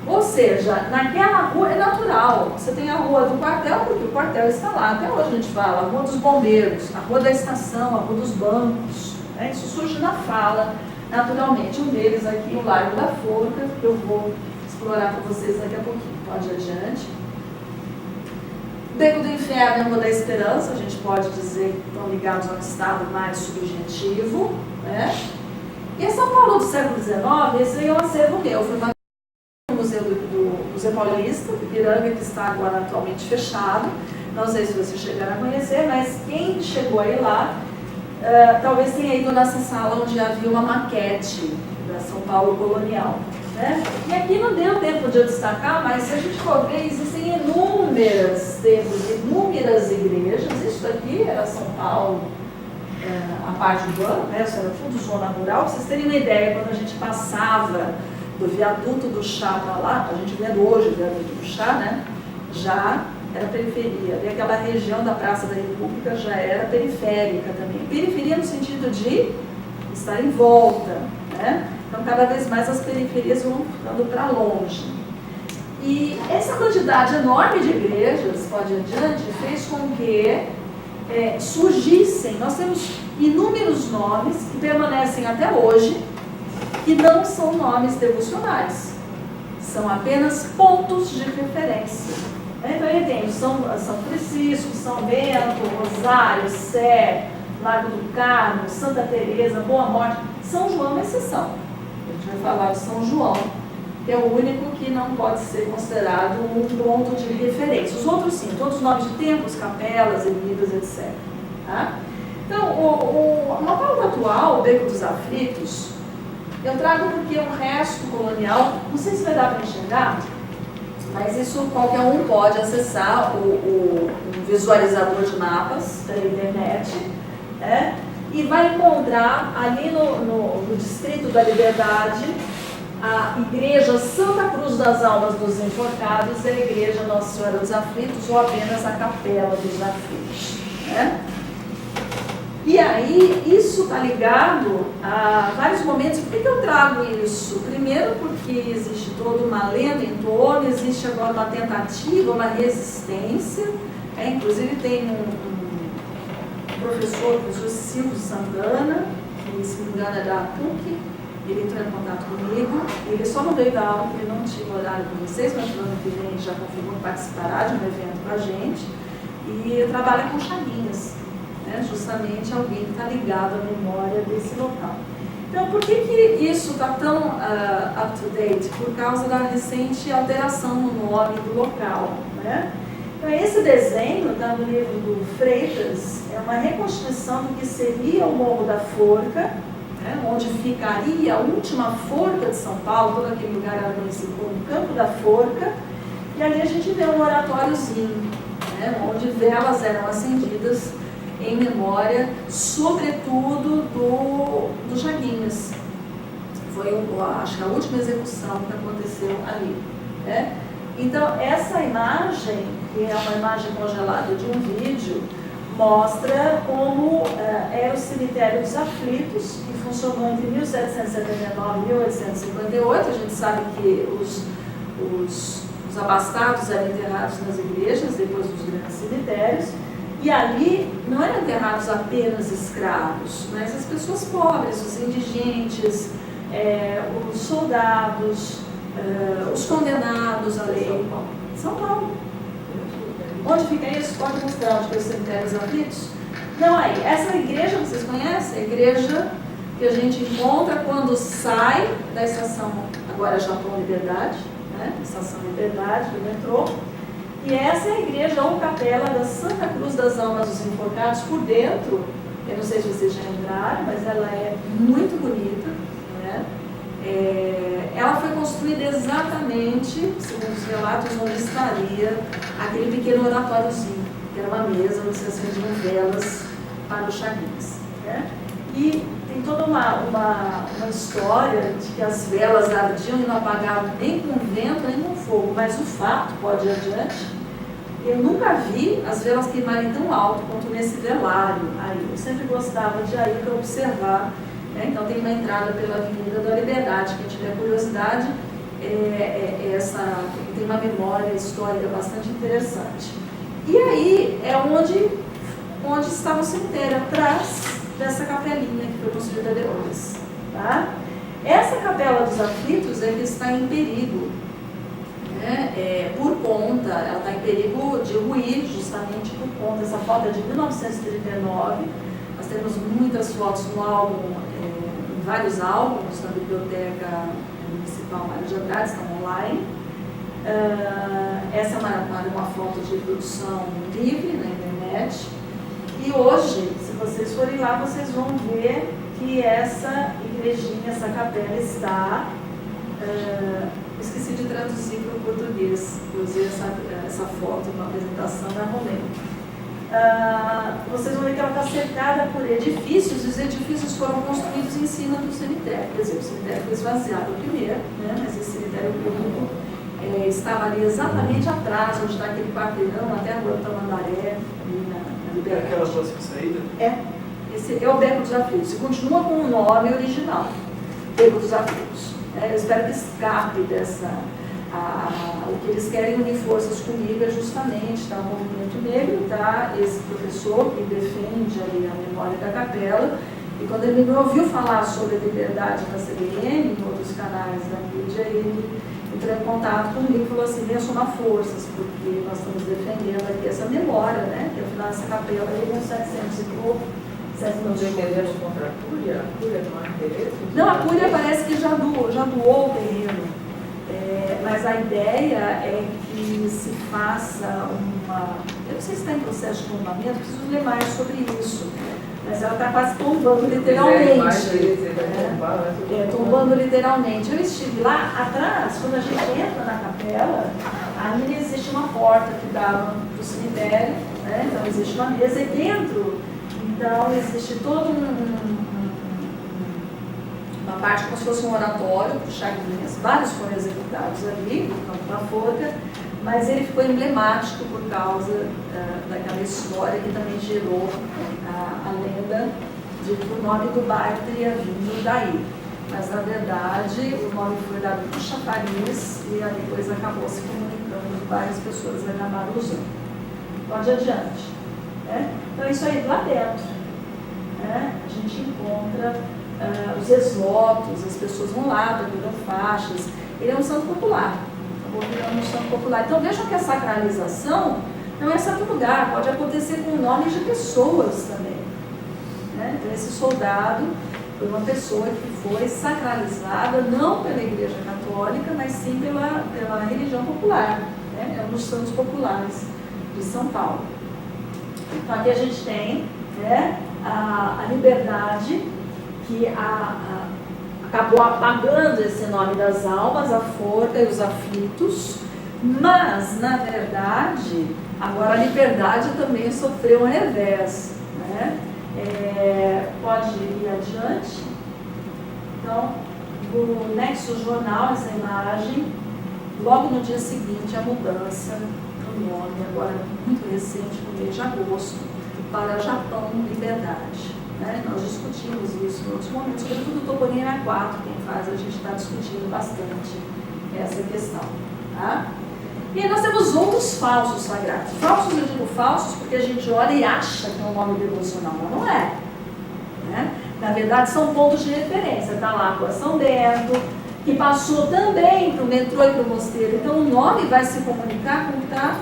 Ou seja, naquela rua é natural. Você tem a Rua do Quartel, porque o quartel está lá. Até hoje a gente fala, a Rua dos Bombeiros, a Rua da Estação, a Rua dos Bancos. Né? Isso surge na fala, naturalmente. Um deles aqui, o Largo da Forca, que eu vou explorar com vocês daqui a pouquinho. Pode ir adiante. Beco do Inferno e a Rua da Esperança, a gente pode dizer que estão ligados a um estado mais subjetivo. Né? E em São Paulo do século XIX, esse aí é um acervo meu. Foi uma Museu do Museu Paulista, do Ipiranga, que está agora atualmente fechado. Não sei se vocês chegaram a conhecer, mas quem chegou aí lá, talvez tenha ido nessa sala onde havia uma maquete da São Paulo colonial. Né? E aqui não deu tempo de eu destacar, mas se a gente for ver, existem inúmeros templos, inúmeras igrejas. Isso aqui era São Paulo, a parte urbana, né? Isso era tudo zona rural. Pra vocês terem uma ideia, quando a gente passava do viaduto do Chá para lá, a gente vendo hoje o viaduto do Chá, né? Já era periferia. E aquela região da Praça da República já era periférica também. Periferia no sentido de estar em volta, né? Então, cada vez mais as periferias vão ficando para longe. E essa quantidade enorme de igrejas, pode ir adiante, fez com que surgissem, nós temos inúmeros nomes que permanecem até hoje, que não são nomes devocionais, são apenas pontos de referência. Então ele tem São Francisco, São Bento, Rosário, Sé, Largo do Carmo, Santa Teresa, Boa Morte. São João é uma exceção. A gente vai falar de São João, que é o único que não pode ser considerado um ponto de referência. Os outros sim, todos os nomes de templos, capelas, ermidas, etc. Tá? Então, na pauta atual, o Beco dos Aflitos, eu trago porque o resto colonial, não sei se vai dar para enxergar, mas isso qualquer um pode acessar o visualizador de mapas da internet, e vai encontrar ali no Distrito da Liberdade a Igreja Santa Cruz das Almas dos Enforcados e a Igreja Nossa Senhora dos Aflitos, ou apenas a Capela dos Aflitos. E aí, isso está ligado a vários momentos. Por que eu trago isso? Primeiro, porque existe toda uma lenda em torno, existe agora uma tentativa, uma resistência. Inclusive, tem um professor, o professor Silvio Santana, que, se não me engano, é da PUC. Ele entrou em contato comigo, ele só não veio dar aula porque ele não tinha horário com vocês, mas no ano que vem já confirmou que participará de um evento com a gente, e trabalha com chaguinhas, justamente alguém que está ligado à memória desse local. Então, por que isso está tão up to date? Por causa da recente alteração no nome do local. Então, esse desenho está no livro do Freitas, é uma reconstituição do que seria o Morro da Forca, onde ficaria a última forca de São Paulo. Todo aquele lugar era conhecido como Campo da Forca, e ali a gente vê um oratóriozinho, onde velas eram acendidas em memória, sobretudo do Chaguinhas. Foi, acho que a última execução que aconteceu ali. Então, essa imagem, que é uma imagem congelada de um vídeo, mostra como era o Cemitério dos Aflitos, que funcionou entre 1779 e 1858. A gente sabe que os abastados eram enterrados nas igrejas, depois dos grandes cemitérios, e ali não eram enterrados apenas escravos, mas as pessoas pobres, os indigentes, os soldados, os condenados à lei. São Paulo. Onde fica isso? Pode mostrar onde fica os cemitérios aflitos? Não, aí. Essa igreja, vocês conhecem? A igreja que a gente encontra quando sai da estação, agora Japão Liberdade, Estação Liberdade do metrô. E essa é a igreja ou capela da Santa Cruz das Almas dos Enforcados. Por dentro, eu não sei se vocês já entraram, mas ela é muito bonita. Ela foi construída exatamente, segundo os relatos, onde estaria aquele pequeno oratóriozinho, que era uma mesa onde se acendiam velas para os Chaguinhas. E tem toda uma história de que as velas ardiam e não apagavam nem com vento nem com fogo, mas o fato, pode ir adiante, eu nunca vi as velas queimarem tão alto quanto nesse velário aí. Eu sempre gostava de ir para observar. Então tem uma entrada pela Avenida da Liberdade. Quem tiver curiosidade, tem uma memória histórica bastante interessante. E aí é onde estava o cemitério, atrás dessa capelinha que foi construída depois. Tá? Essa Capela dos Aflitos é que está em perigo, por conta, ela está em perigo de ruir, justamente por conta. Essa foto é de 1939. Nós temos muitas fotos no álbum, em vários álbuns na Biblioteca Municipal Mário de Andrade, estão online. Essa é uma foto de produção livre na internet. E hoje, se vocês forem lá, vocês vão ver que essa igrejinha, essa capela está... esqueci de traduzir para o português. Eu usei essa foto na apresentação na Romênia. Vocês vão ver que ela está cercada por edifícios, e os edifícios foram construídos em cima do cemitério. Quer dizer, o cemitério foi esvaziado primeiro, mas esse cemitério público estava ali exatamente atrás, onde está aquele quarteirão, até a Rua Tamandaré, ali na Liberdade. É aquela próxima saída? Esse é o Beco dos Aflitos. Continua com o nome original. Beco dos Aflitos. Eu espero que escape dessa... o que eles querem unir forças comigo é justamente o movimento negro, esse professor que defende ali a memória da capela, e quando ele me ouviu falar sobre a liberdade da CBN, em outros canais da mídia, ele entrou em contato comigo e falou assim: venha somar forças, porque nós estamos defendendo aqui essa memória, né? Que afinal essa capela aí é 700 e pouco. Não defendemos contra a Cúria? A Cúria não há interesse? Não, a Cúria parece que já doou o terreno. Mas a ideia é que se faça uma... Eu não sei se está em processo de tombamento, preciso ler mais sobre isso. Mas ela está quase tombando literalmente. Tombando literalmente. Eu estive lá atrás, quando a gente entra na capela, ainda existe uma porta que dava para o cemitério, né? Então existe uma mesa e dentro, então existe todo uma parte como se fosse um oratório para Chaguinhas. Vários foram executados ali, no campo da forca, mas ele ficou emblemático por causa daquela história que também gerou a lenda de que o nome do bairro teria vindo daí. Mas, na verdade, o nome foi dado por chafariz e aí depois acabou se comunicando no bairro, as pessoas acabaram usando. Pode adiante. Né? Então, isso aí lá dentro. Né? A gente encontra os esvotos, as pessoas vão lá, procuram faixas. Ele é um santo popular. Acabou virando um santo popular. Então, vejam que a sacralização não é só de lugar, pode acontecer com nomes de pessoas também. Né? Então, esse soldado foi uma pessoa que foi sacralizada não pela Igreja Católica, mas sim pela religião popular. Né? É um dos santos populares de São Paulo. Então, aqui a gente tem, né, a liberdade, que acabou apagando esse nome das almas, a forca e os aflitos, mas, na verdade, agora a liberdade também sofreu um revés. Né? Pode ir adiante. Então, no Nexo Jornal, essa imagem, logo no dia seguinte, a mudança do nome, agora muito recente, no mês de agosto, para Japão Liberdade. Né? Nós discutimos isso em outros momentos, sobretudo o Toponema 4, quem faz, a gente está discutindo bastante essa questão. Tá? E aí nós temos outros falsos sagrados. Falsos, eu digo falsos porque a gente olha e acha que é um nome devocional, mas não é. Né? Na verdade, são pontos de referência. Está lá a Rua São Bento, que passou também para o metrô e para o mosteiro. Então, o nome vai se comunicar com o que está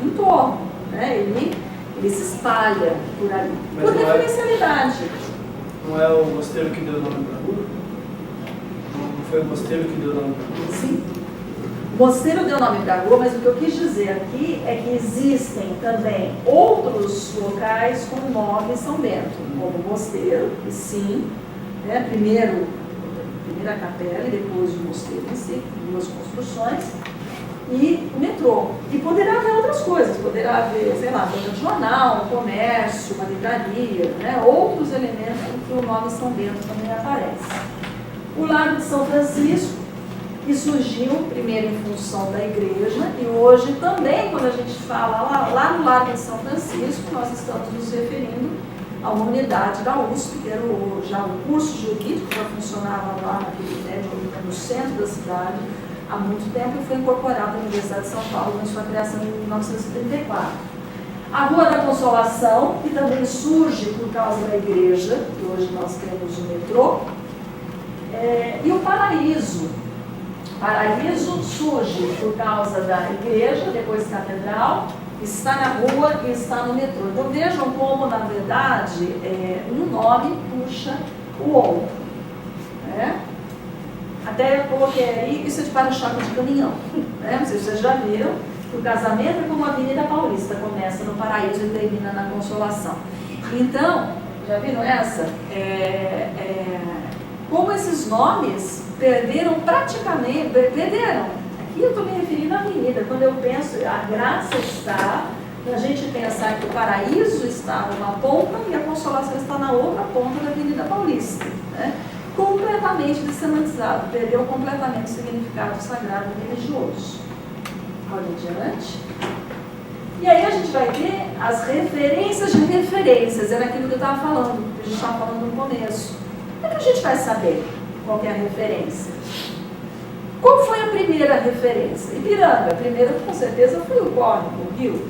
em torno. Né? Ele se espalha por ali. Mas por referencialidade. Não é o mosteiro que deu o nome para a rua? Não foi o mosteiro que deu o nome para a rua? Sim. O mosteiro deu nome para a rua, mas o que eu quis dizer aqui é que existem também outros locais com o nome São Bento, como o mosteiro, e sim, né, primeiro a primeira capela e depois o mosteiro em si, duas construções, e o metrô. E poderá haver outras coisas, poderá haver, sei lá, banca de jornal, um comércio, uma livraria, né, outros elementos em que o nome São Bento também aparece. O Largo de São Francisco, que surgiu primeiro em função da igreja, e hoje também, quando a gente fala lá no Largo de São Francisco, nós estamos nos referindo a uma unidade da USP, que era já o curso jurídico, que já funcionava lá naquele prédio, no centro da cidade, há muito tempo, e foi incorporado à Universidade de São Paulo em sua criação em 1934. A Rua da Consolação, que também surge por causa da igreja, que hoje nós temos o metrô, e o Paraíso. Paraíso surge por causa da igreja, depois catedral, está na rua e está no metrô. Então vejam como, na verdade, um nome puxa o outro. Né? Até eu coloquei aí, isso é de para-choque de caminhão. Né? Não sei se vocês já viram, o casamento é como a Avenida Paulista, começa no Paraíso e termina na Consolação. Então, já viram essa? Como esses nomes perderam praticamente, aqui eu estou me referindo à avenida, quando eu penso, a graça está na gente pensar que o Paraíso está numa ponta e a Consolação está na outra ponta da Avenida Paulista, né? Completamente dessemantizado, perdeu completamente o significado sagrado e religioso. Olha adiante. E aí a gente vai ter as referências de referências, era aquilo que eu estava falando, que a gente estava falando no começo. Como é que a gente vai saber qual que é a referência. Qual foi a primeira referência? Ipiranga. A primeira, com certeza, foi o córrego, o rio.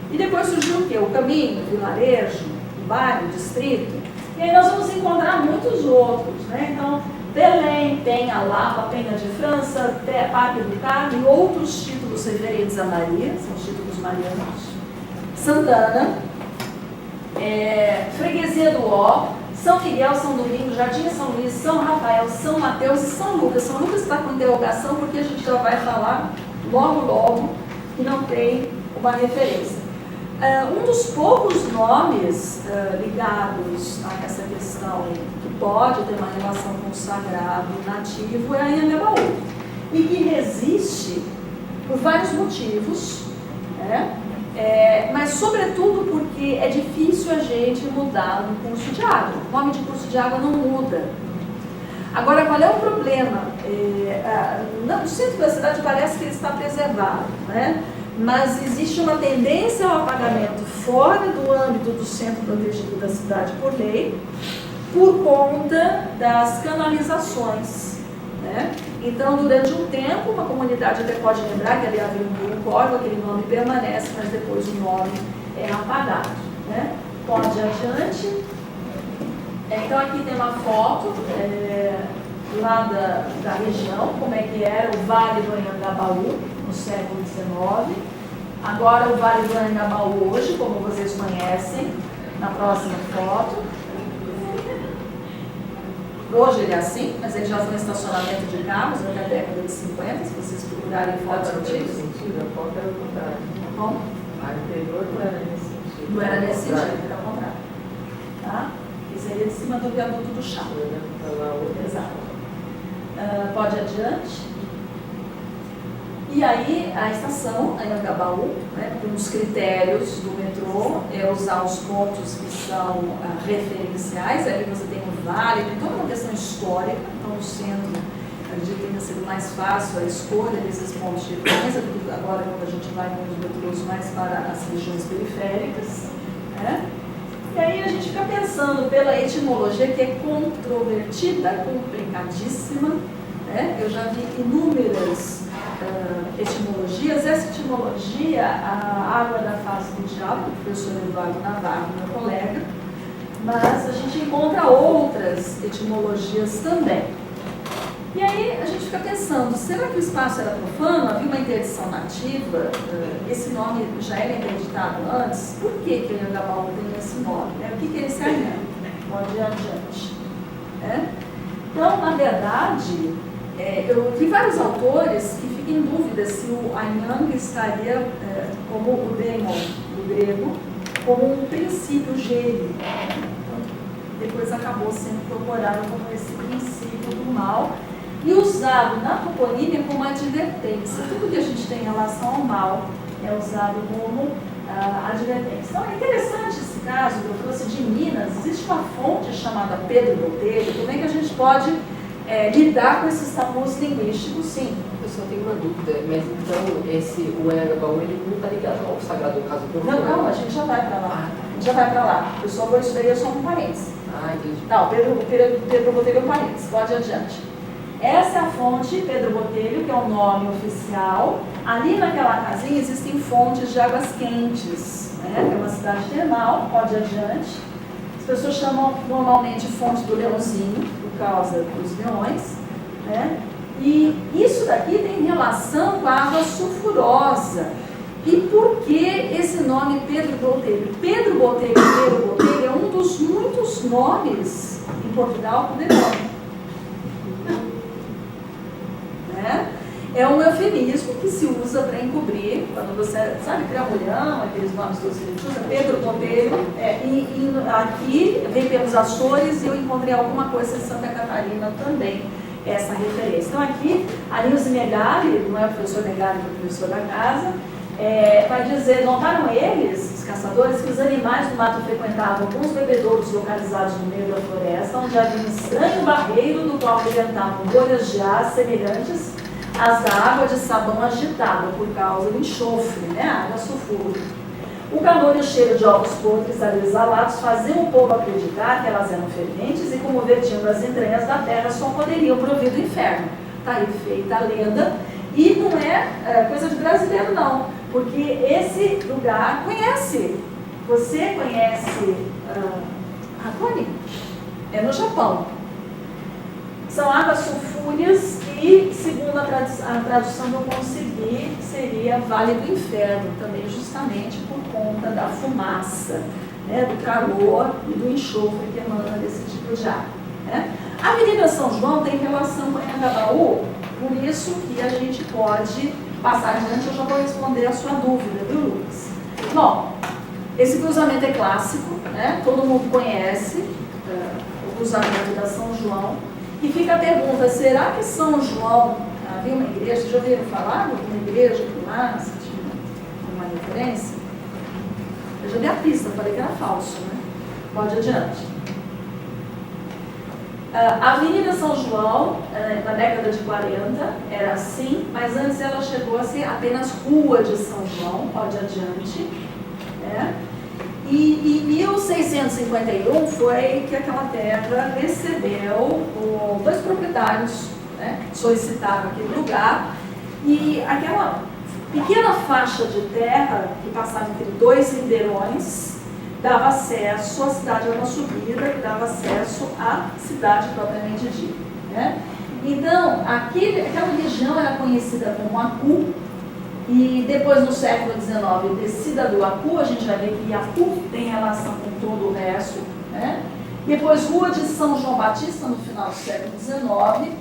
E depois surgiu o quê? O caminho, o vilarejo, o bairro, o distrito. E aí nós vamos encontrar muitos outros, né? Então, Belém, Penha, Lapa, Penha de França, Parque do Carmo e outros títulos referentes a Maria, são os títulos marianos. Santana, Freguesia do Ó, São Miguel, São Domingos, Jardim São Luís, São Rafael, São Mateus e São Lucas. São Lucas está com interrogação porque a gente já vai falar logo que não tem uma referência. Um dos poucos nomes ligados a essa questão que pode ter uma relação com o sagrado nativo é a Anhangabaú, e que resiste por vários motivos, né? Mas sobretudo porque é difícil a gente mudar no curso de água. O nome de curso de água não muda. Agora, qual é o problema? No centro da cidade parece que ele está preservado, né? Mas existe uma tendência ao apagamento fora do âmbito do centro protegido da cidade por lei, por conta das canalizações, né? Então, durante um tempo, uma comunidade até pode lembrar que ali havia um córrego, aquele nome permanece, mas depois o nome é apagado, né? Pode ir adiante. Então, aqui tem uma foto lá da região, como é que era o Vale do Anhangabaú no século XIX. Agora o Vale do Anhangabaú hoje, como vocês conhecem, na próxima foto. Hoje ele é assim, mas ele já foi um estacionamento de carros na década de 50, se vocês procurarem fotos antigas. A foto era o contrário. Bom, A anterior não era nesse sentido. não era nesse sentido, era o contrário. Tá? Que seria de cima do viaduto do chá. Exato. Pode adiante. E aí, a estação Anhangabaú, né, com os critérios do metrô, é usar os pontos que são referenciais. Aí você tem o vale, tem toda uma questão histórica. Então, o centro, acredito que tenha sido mais fácil a escolha desses pontos de referência, porque agora, quando a gente vai com os metrôs mais para as regiões periféricas, né? E aí a gente fica pensando pela etimologia, que é controvertida, complicadíssima, né? Eu já vi inúmeras etimologias. Essa etimologia, a água da face do diabo, do professor Eduardo Navarro, meu colega, mas a gente encontra outras etimologias também. E aí a gente fica pensando, será que o espaço era profano? Havia uma interdição nativa? Esse nome já era interditado antes? Por que o Anhangabaú tem esse nome? Né? O que ele se alimenta? Pode ir adiante. Então, na verdade, eu vi vários autores que ficam em dúvida se o Anhang estaria como o daimon do grego, como um princípio gênio. Então, depois acabou sendo incorporado como esse princípio do mal e usado na toponímia como advertência. Tudo que a gente tem em relação ao mal é usado como advertência. Então é interessante esse caso que eu trouxe de Minas. Existe uma fonte chamada Pedro Botelho. Como é que a gente pode lidar com esses tabus linguísticos? Sim. Eu só tenho uma dúvida, mas então o Anhangabaú ele não está ligado ao sagrado do caso profano? Não, calma, a gente já vai para lá. A gente já vai para lá. Eu só vou isso daí, é só um parênteses. Entendi. Não, Pedro Botelho é um parênteses. Pode adiante. Essa é a fonte, Pedro Botelho, que é o nome oficial. Ali naquela casinha existem fontes de águas quentes, né? É uma cidade termal, pode ir adiante. As pessoas chamam normalmente fonte do Leãozinho, por causa dos leões, né? E isso daqui tem relação com a água sulfurosa. E por que esse nome Pedro Botelho? Pedro Botelho é um dos muitos nomes em Portugal com demônio. É um eufemismo que se usa para encobrir, quando você, sabe, Cramulhão, aqueles nomes todos que a gente usa, Pedro Botelho, aqui vem pelos Açores e eu encontrei alguma coisa em Santa Catarina também, essa referência. Então aqui, a Nilce Megali, não é o professor Megali, é o professor da casa, vai dizer, notaram eles, os caçadores, que os animais do mato frequentavam alguns bebedouros localizados no meio da floresta, onde havia um estranho barreiro do qual alimentavam bolhas de ar semelhantes às da água de sabão agitada por causa do enxofre, né? A água sulfúrica. O calor e o cheiro de ovos podres ali exalados faziam o povo acreditar que elas eram ferventes e, como vertiam das entranhas da terra, só poderiam provir do inferno. Está aí feita a lenda. E não é coisa de brasileiro, não, porque esse lugar conhece. Você conhece Hakone? É no Japão. São águas sulfúreas e, segundo a tradução que eu consegui, seria Vale do Inferno, também justamente por conta da fumaça, né, do calor e do enxofre que emana desse tipo de água. Né? A Avenida São João tem relação com Anhangabaú, por isso que a gente pode passar adiante. Eu já vou responder a sua dúvida, viu, Lucas? Bom, esse cruzamento é clássico, né? Todo mundo conhece o cruzamento da São João. E fica a pergunta, será que São João havia uma igreja? Vocês já ouviram falar de uma igreja que lá, se tinha uma referência? Eu já dei a pista, falei que era falso, né? Pode adiante. A Avenida São João, na década de 40, era assim, mas antes ela chegou a ser apenas Rua de São João, pode adiante. Né? E em 1651 foi que aquela terra recebeu dois proprietários, né, que solicitaram aquele lugar, e aquela pequena faixa de terra que passava entre dois ribeirões dava acesso à cidade, era uma subida que dava acesso à cidade propriamente dita. Né? Então, aquela região era conhecida como Aku. E depois, no século XIX, descida do Aku, a gente vai ver que Aku tem relação com todo o resto. Né? Depois, Rua de São João Batista, no final do século XIX.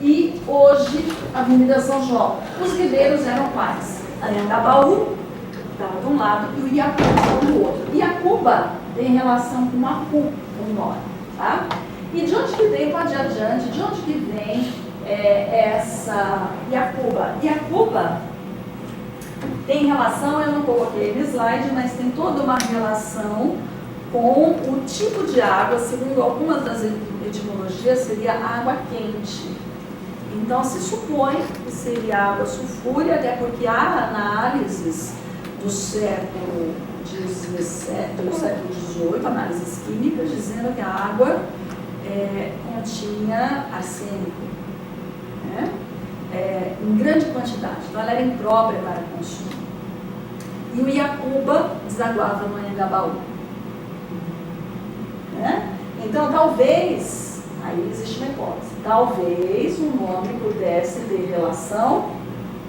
E hoje, Avenida São João. Os ribeiros eram quais? Anhangabaú, que estava de um lado, e o Iacuba do outro. Iacuba tem relação com Aku, o nome. Tá? E de onde que vem, pode ir adiante, de onde que vem essa Iacuba? Iacuba tem relação, eu não coloquei no slide, mas tem toda uma relação com o tipo de água, segundo algumas das etimologias, seria água quente. Então se supõe que seria água sulfúrea, até porque há análises do século XVIII, análises químicas, dizendo que a água continha arsênico. Né? Em grande quantidade, então ela era imprópria para consumo. E o Iacuba desaguava no Anhangabaú. Né? Então, talvez, aí existe uma hipótese, talvez o nome pudesse ter relação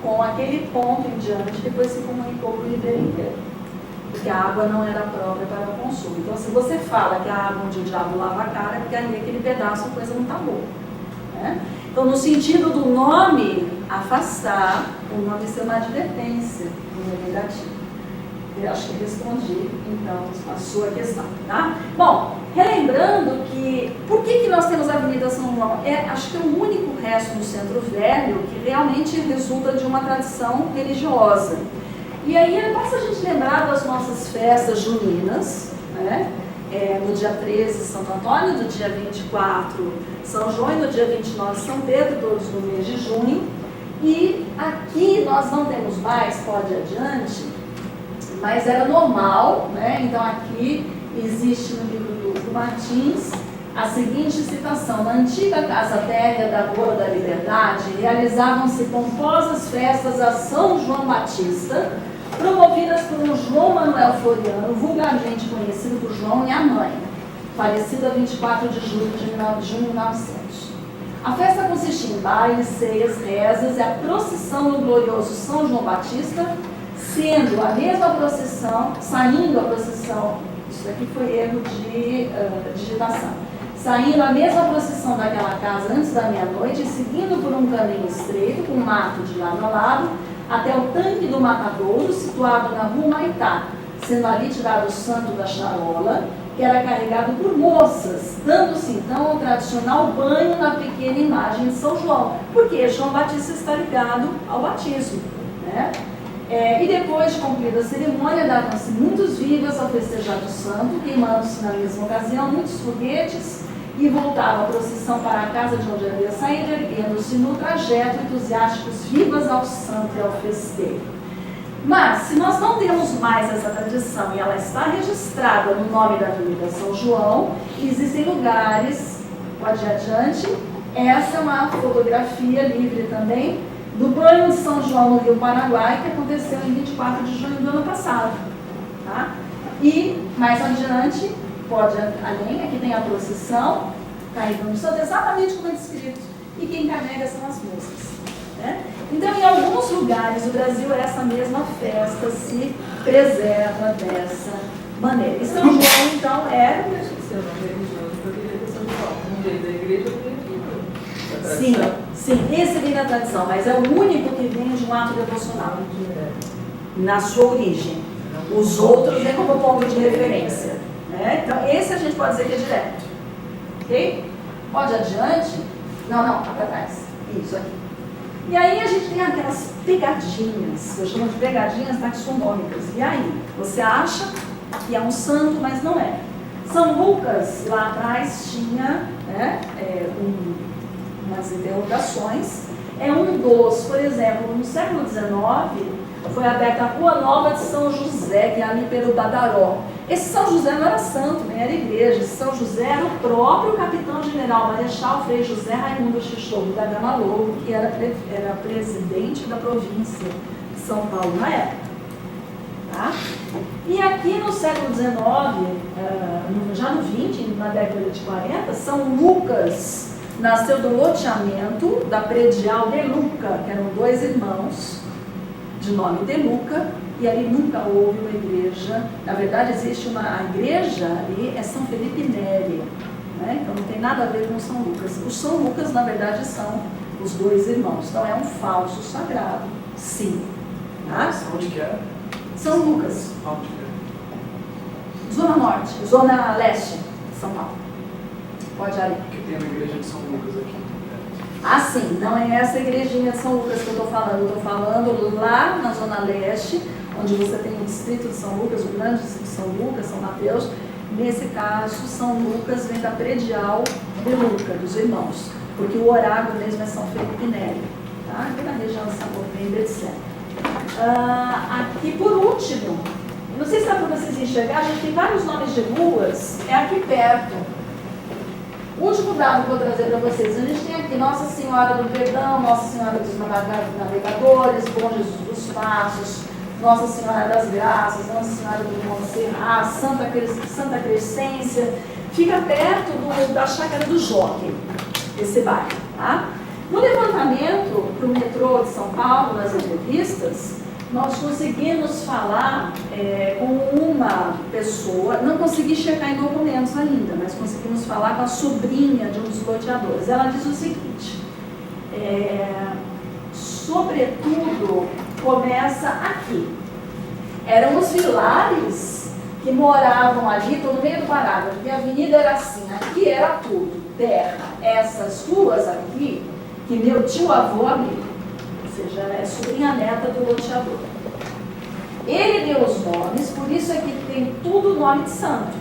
com aquele ponto em diante que depois se comunicou para o ribeiro inteiro, porque a água não era própria para o consumo. Então, se você fala que a água onde o diabo lava a cara, é porque ali aquele pedaço a coisa não está boa. Né? Então, no sentido do nome afastar, o nome ser uma advertência, um negativo. Eu acho que respondi, então, a sua questão. Tá? Bom, relembrando que, por que nós temos a Avenida São João? Acho que é o único resto do Centro Velho que realmente resulta de uma tradição religiosa. E aí, basta a gente lembrar das nossas festas juninas, né? No dia 13, Santo Antônio, no dia 24, São João, e no dia 29, São Pedro, todos no mês de junho. E aqui nós não temos mais, pode ir adiante, mas era normal, né? Então aqui existe no livro do Martins a seguinte citação: na antiga casa térrea da Rua da Liberdade realizavam-se pomposas festas a São João Batista, promovidas por um João Manuel Floriano, vulgarmente conhecido por João e a mãe, falecido a 24 de julho de 1900. A festa consistia em bailes, ceias, rezas e a procissão no glorioso São João Batista, saindo a procissão, isso aqui foi erro de digitação, saindo a mesma procissão daquela casa antes da meia-noite e seguindo por um caminho estreito, com mato de lado a lado, até o tanque do Matadouro, situado na Rua Maitá, sendo ali tirado o santo da charola, que era carregado por moças, dando-se então o tradicional banho na pequena imagem de São João, porque João Batista está ligado ao batismo. Né? E depois de concluída a cerimônia, davam-se muitos vivas ao festejado santo, queimando-se na mesma ocasião muitos foguetes, e voltava a procissão para a casa de onde havia saído, erguendo-se no trajeto entusiásticos vivas ao santo e ao festeiro. Mas, se nós não temos mais essa tradição e ela está registrada no nome da Avenida São João, existem lugares, pode ir adiante, essa é uma fotografia livre também, do banho de São João no Rio Paraguai, que aconteceu em 24 de junho do ano passado. Tá? E, mais adiante, pode ir além, aqui tem a procissão, caindo no santo, exatamente como é descrito, e quem carrega são as moças. Né? Então, em alguns lugares do Brasil, essa mesma festa se preserva dessa maneira. E São João, então, é... Se eu não religioso, eu queria ter São João. Um deles da igreja, eu queria aqui. Sim, esse vem da tradição, mas é o único que vem de um ato devocional, na sua origem. Os outros vêm como ponto de referência. Né? Então, esse a gente pode dizer que é direto. Ok? Pode adiante? Não, tá para trás. Isso aqui. E aí a gente tem aquelas pegadinhas, que eu chamo de pegadinhas taxonômicas. E aí, você acha que é um santo, mas não é. São Lucas, lá atrás, tinha umas interrogações. É um dos, por exemplo, no século XIX, foi aberta a Rua Nova de São José, que é ali pelo Badaró. Esse São José não era santo, nem era igreja. Esse São José era o próprio capitão-general Marechal Frei José Raimundo Chichorro da Gama Louro, que era presidente da província de São Paulo na época. Tá? E aqui no século XIX, já no 20, na década de 40, São Lucas nasceu do loteamento da predial de Luca, que eram dois irmãos, de nome de Luca, e ali nunca houve uma igreja. Na verdade, existe a igreja ali, é São Felipe Neri, né? Então não tem nada a ver com São Lucas. Os São Lucas, na verdade, são os dois irmãos. Então é um falso sagrado, sim. Tá? Onde que é? São Lucas. Onde que é? Zona Norte, Zona Leste de São Paulo. Pode ir ali. Porque tem uma igreja de São Lucas aqui. Ah, sim, não é essa igrejinha de São Lucas que eu estou falando. Eu estou falando lá na Zona Leste, onde você tem o distrito de São Lucas, o grande distrito de São Lucas, São Mateus. Nesse caso, São Lucas vem da predial de Luca, dos irmãos, porque o oráculo mesmo é São Felipe Neri, tá? Aqui na região de Sapopemba, etc. Aqui, por último, não sei se dá para vocês enxergar, a gente tem vários nomes de ruas, é aqui perto. O último dado que eu vou trazer para vocês, a gente tem aqui Nossa Senhora do Perdão, Nossa Senhora dos Navegadores, Bom Jesus dos Passos, Nossa Senhora das Graças, Nossa Senhora do Montserrat, Santa Crescência, fica perto da Chácara do Jockey, esse bairro. Tá? No levantamento para o metrô de São Paulo, nas entrevistas, nós conseguimos falar com uma pessoa, não consegui checar em documentos ainda, mas conseguimos falar com a sobrinha de um dos loteadores. Ela diz o seguinte, sobretudo, começa aqui. Eram os vilares que moravam ali, estou no meio do parágrafo, porque a avenida era assim, aqui era tudo, terra. Essas ruas aqui, que meu tio-avô abriu. Ou seja, é sobrinha neta do loteador. Ele deu os nomes, por isso é que tem tudo nome de santo.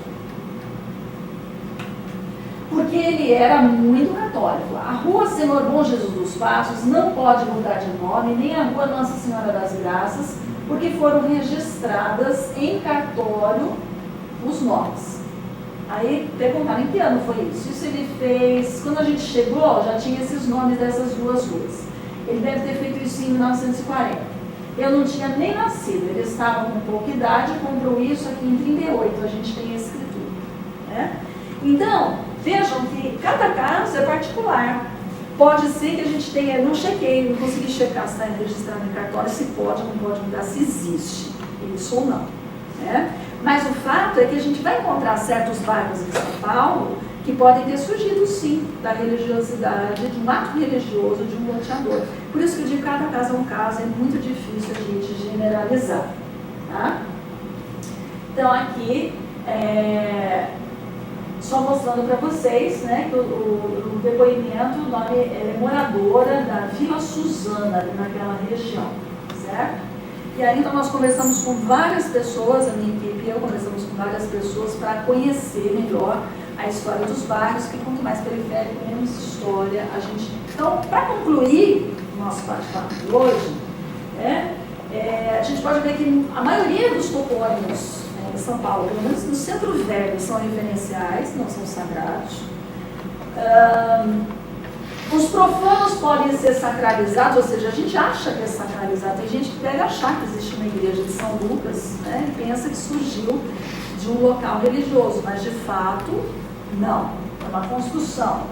Porque ele era muito católico. A Rua Senhor Bom Jesus dos Passos não pode mudar de nome, nem a Rua Nossa Senhora das Graças, porque foram registradas em cartório os nomes. Aí perguntaram em que ano foi isso? Isso ele fez, quando a gente chegou, já tinha esses nomes dessas duas ruas. Ele deve ter feito isso em 1940. Eu não tinha nem nascido, ele estava com pouca idade e comprou isso aqui em 38, a gente tem a escritura. Né? Então, vejam que cada caso é particular. Pode ser que a gente tenha, não chequei, não consegui checar se está registrado em cartório, se pode, não pode mudar, se existe isso ou não. Né? Mas o fato é que a gente vai encontrar certos bairros em São Paulo que podem ter surgido, sim, da religiosidade, de um ato religioso, de um loteador. Por isso que eu digo que cada caso é um caso, é muito difícil a gente generalizar. Tá? Então, aqui, só mostrando para vocês, né, que o depoimento, o nome é moradora da Vila Suzana, ali naquela região, certo? E aí, então, nós conversamos com várias pessoas, a minha equipe e eu conversamos com várias pessoas para conhecer melhor a história dos bairros, que quanto mais periférico, menos história a gente... Então, para concluir o nosso bate-papo de hoje, A gente pode ver que a maioria dos topônimos em São Paulo, pelo menos no centro velho, são referenciais, não são sagrados. Os profanos podem ser sacralizados, ou seja, a gente acha que é sacralizado. Tem gente que deve achar que existe uma igreja de São Lucas, né, e pensa que surgiu de um local religioso, mas de fato, não. É uma construção.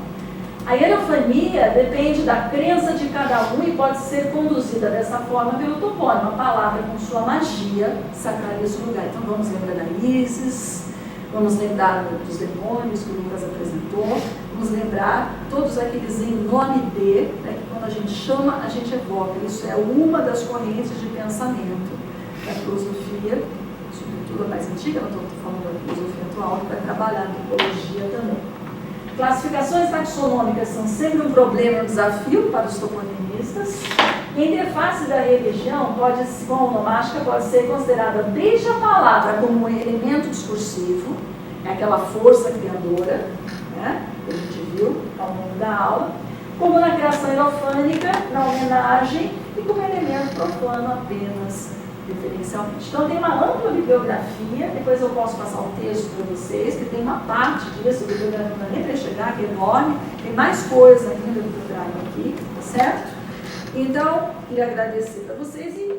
A hierofania depende da crença de cada um e pode ser conduzida dessa forma pelo topônimo. A palavra, com sua magia, sacraliza o lugar. Então vamos lembrar da Ísis, vamos lembrar dos demônios que o Lucas apresentou, vamos lembrar todos aqueles em nome de, né, que quando a gente chama, a gente evoca. Isso é uma das correntes de pensamento da filosofia, sobretudo a mais antiga, não estou falando da filosofia atual, que vai trabalhar a antropologia também. Classificações taxonômicas são sempre um problema e um desafio para os toponimistas. A interface da religião com a onomástica pode ser considerada desde a palavra como um elemento discursivo, é aquela força criadora, né, que a gente viu ao longo da aula, como na criação hierofânica, na homenagem e como elemento profano apenas referencialmente. Então tem uma ampla bibliografia, depois eu posso passar o texto para vocês, que tem uma parte disso, a bibliografia não dá nem para chegar, que é enorme, tem mais coisa ainda do que eu trago aqui, tá certo? Então, queria agradecer para vocês e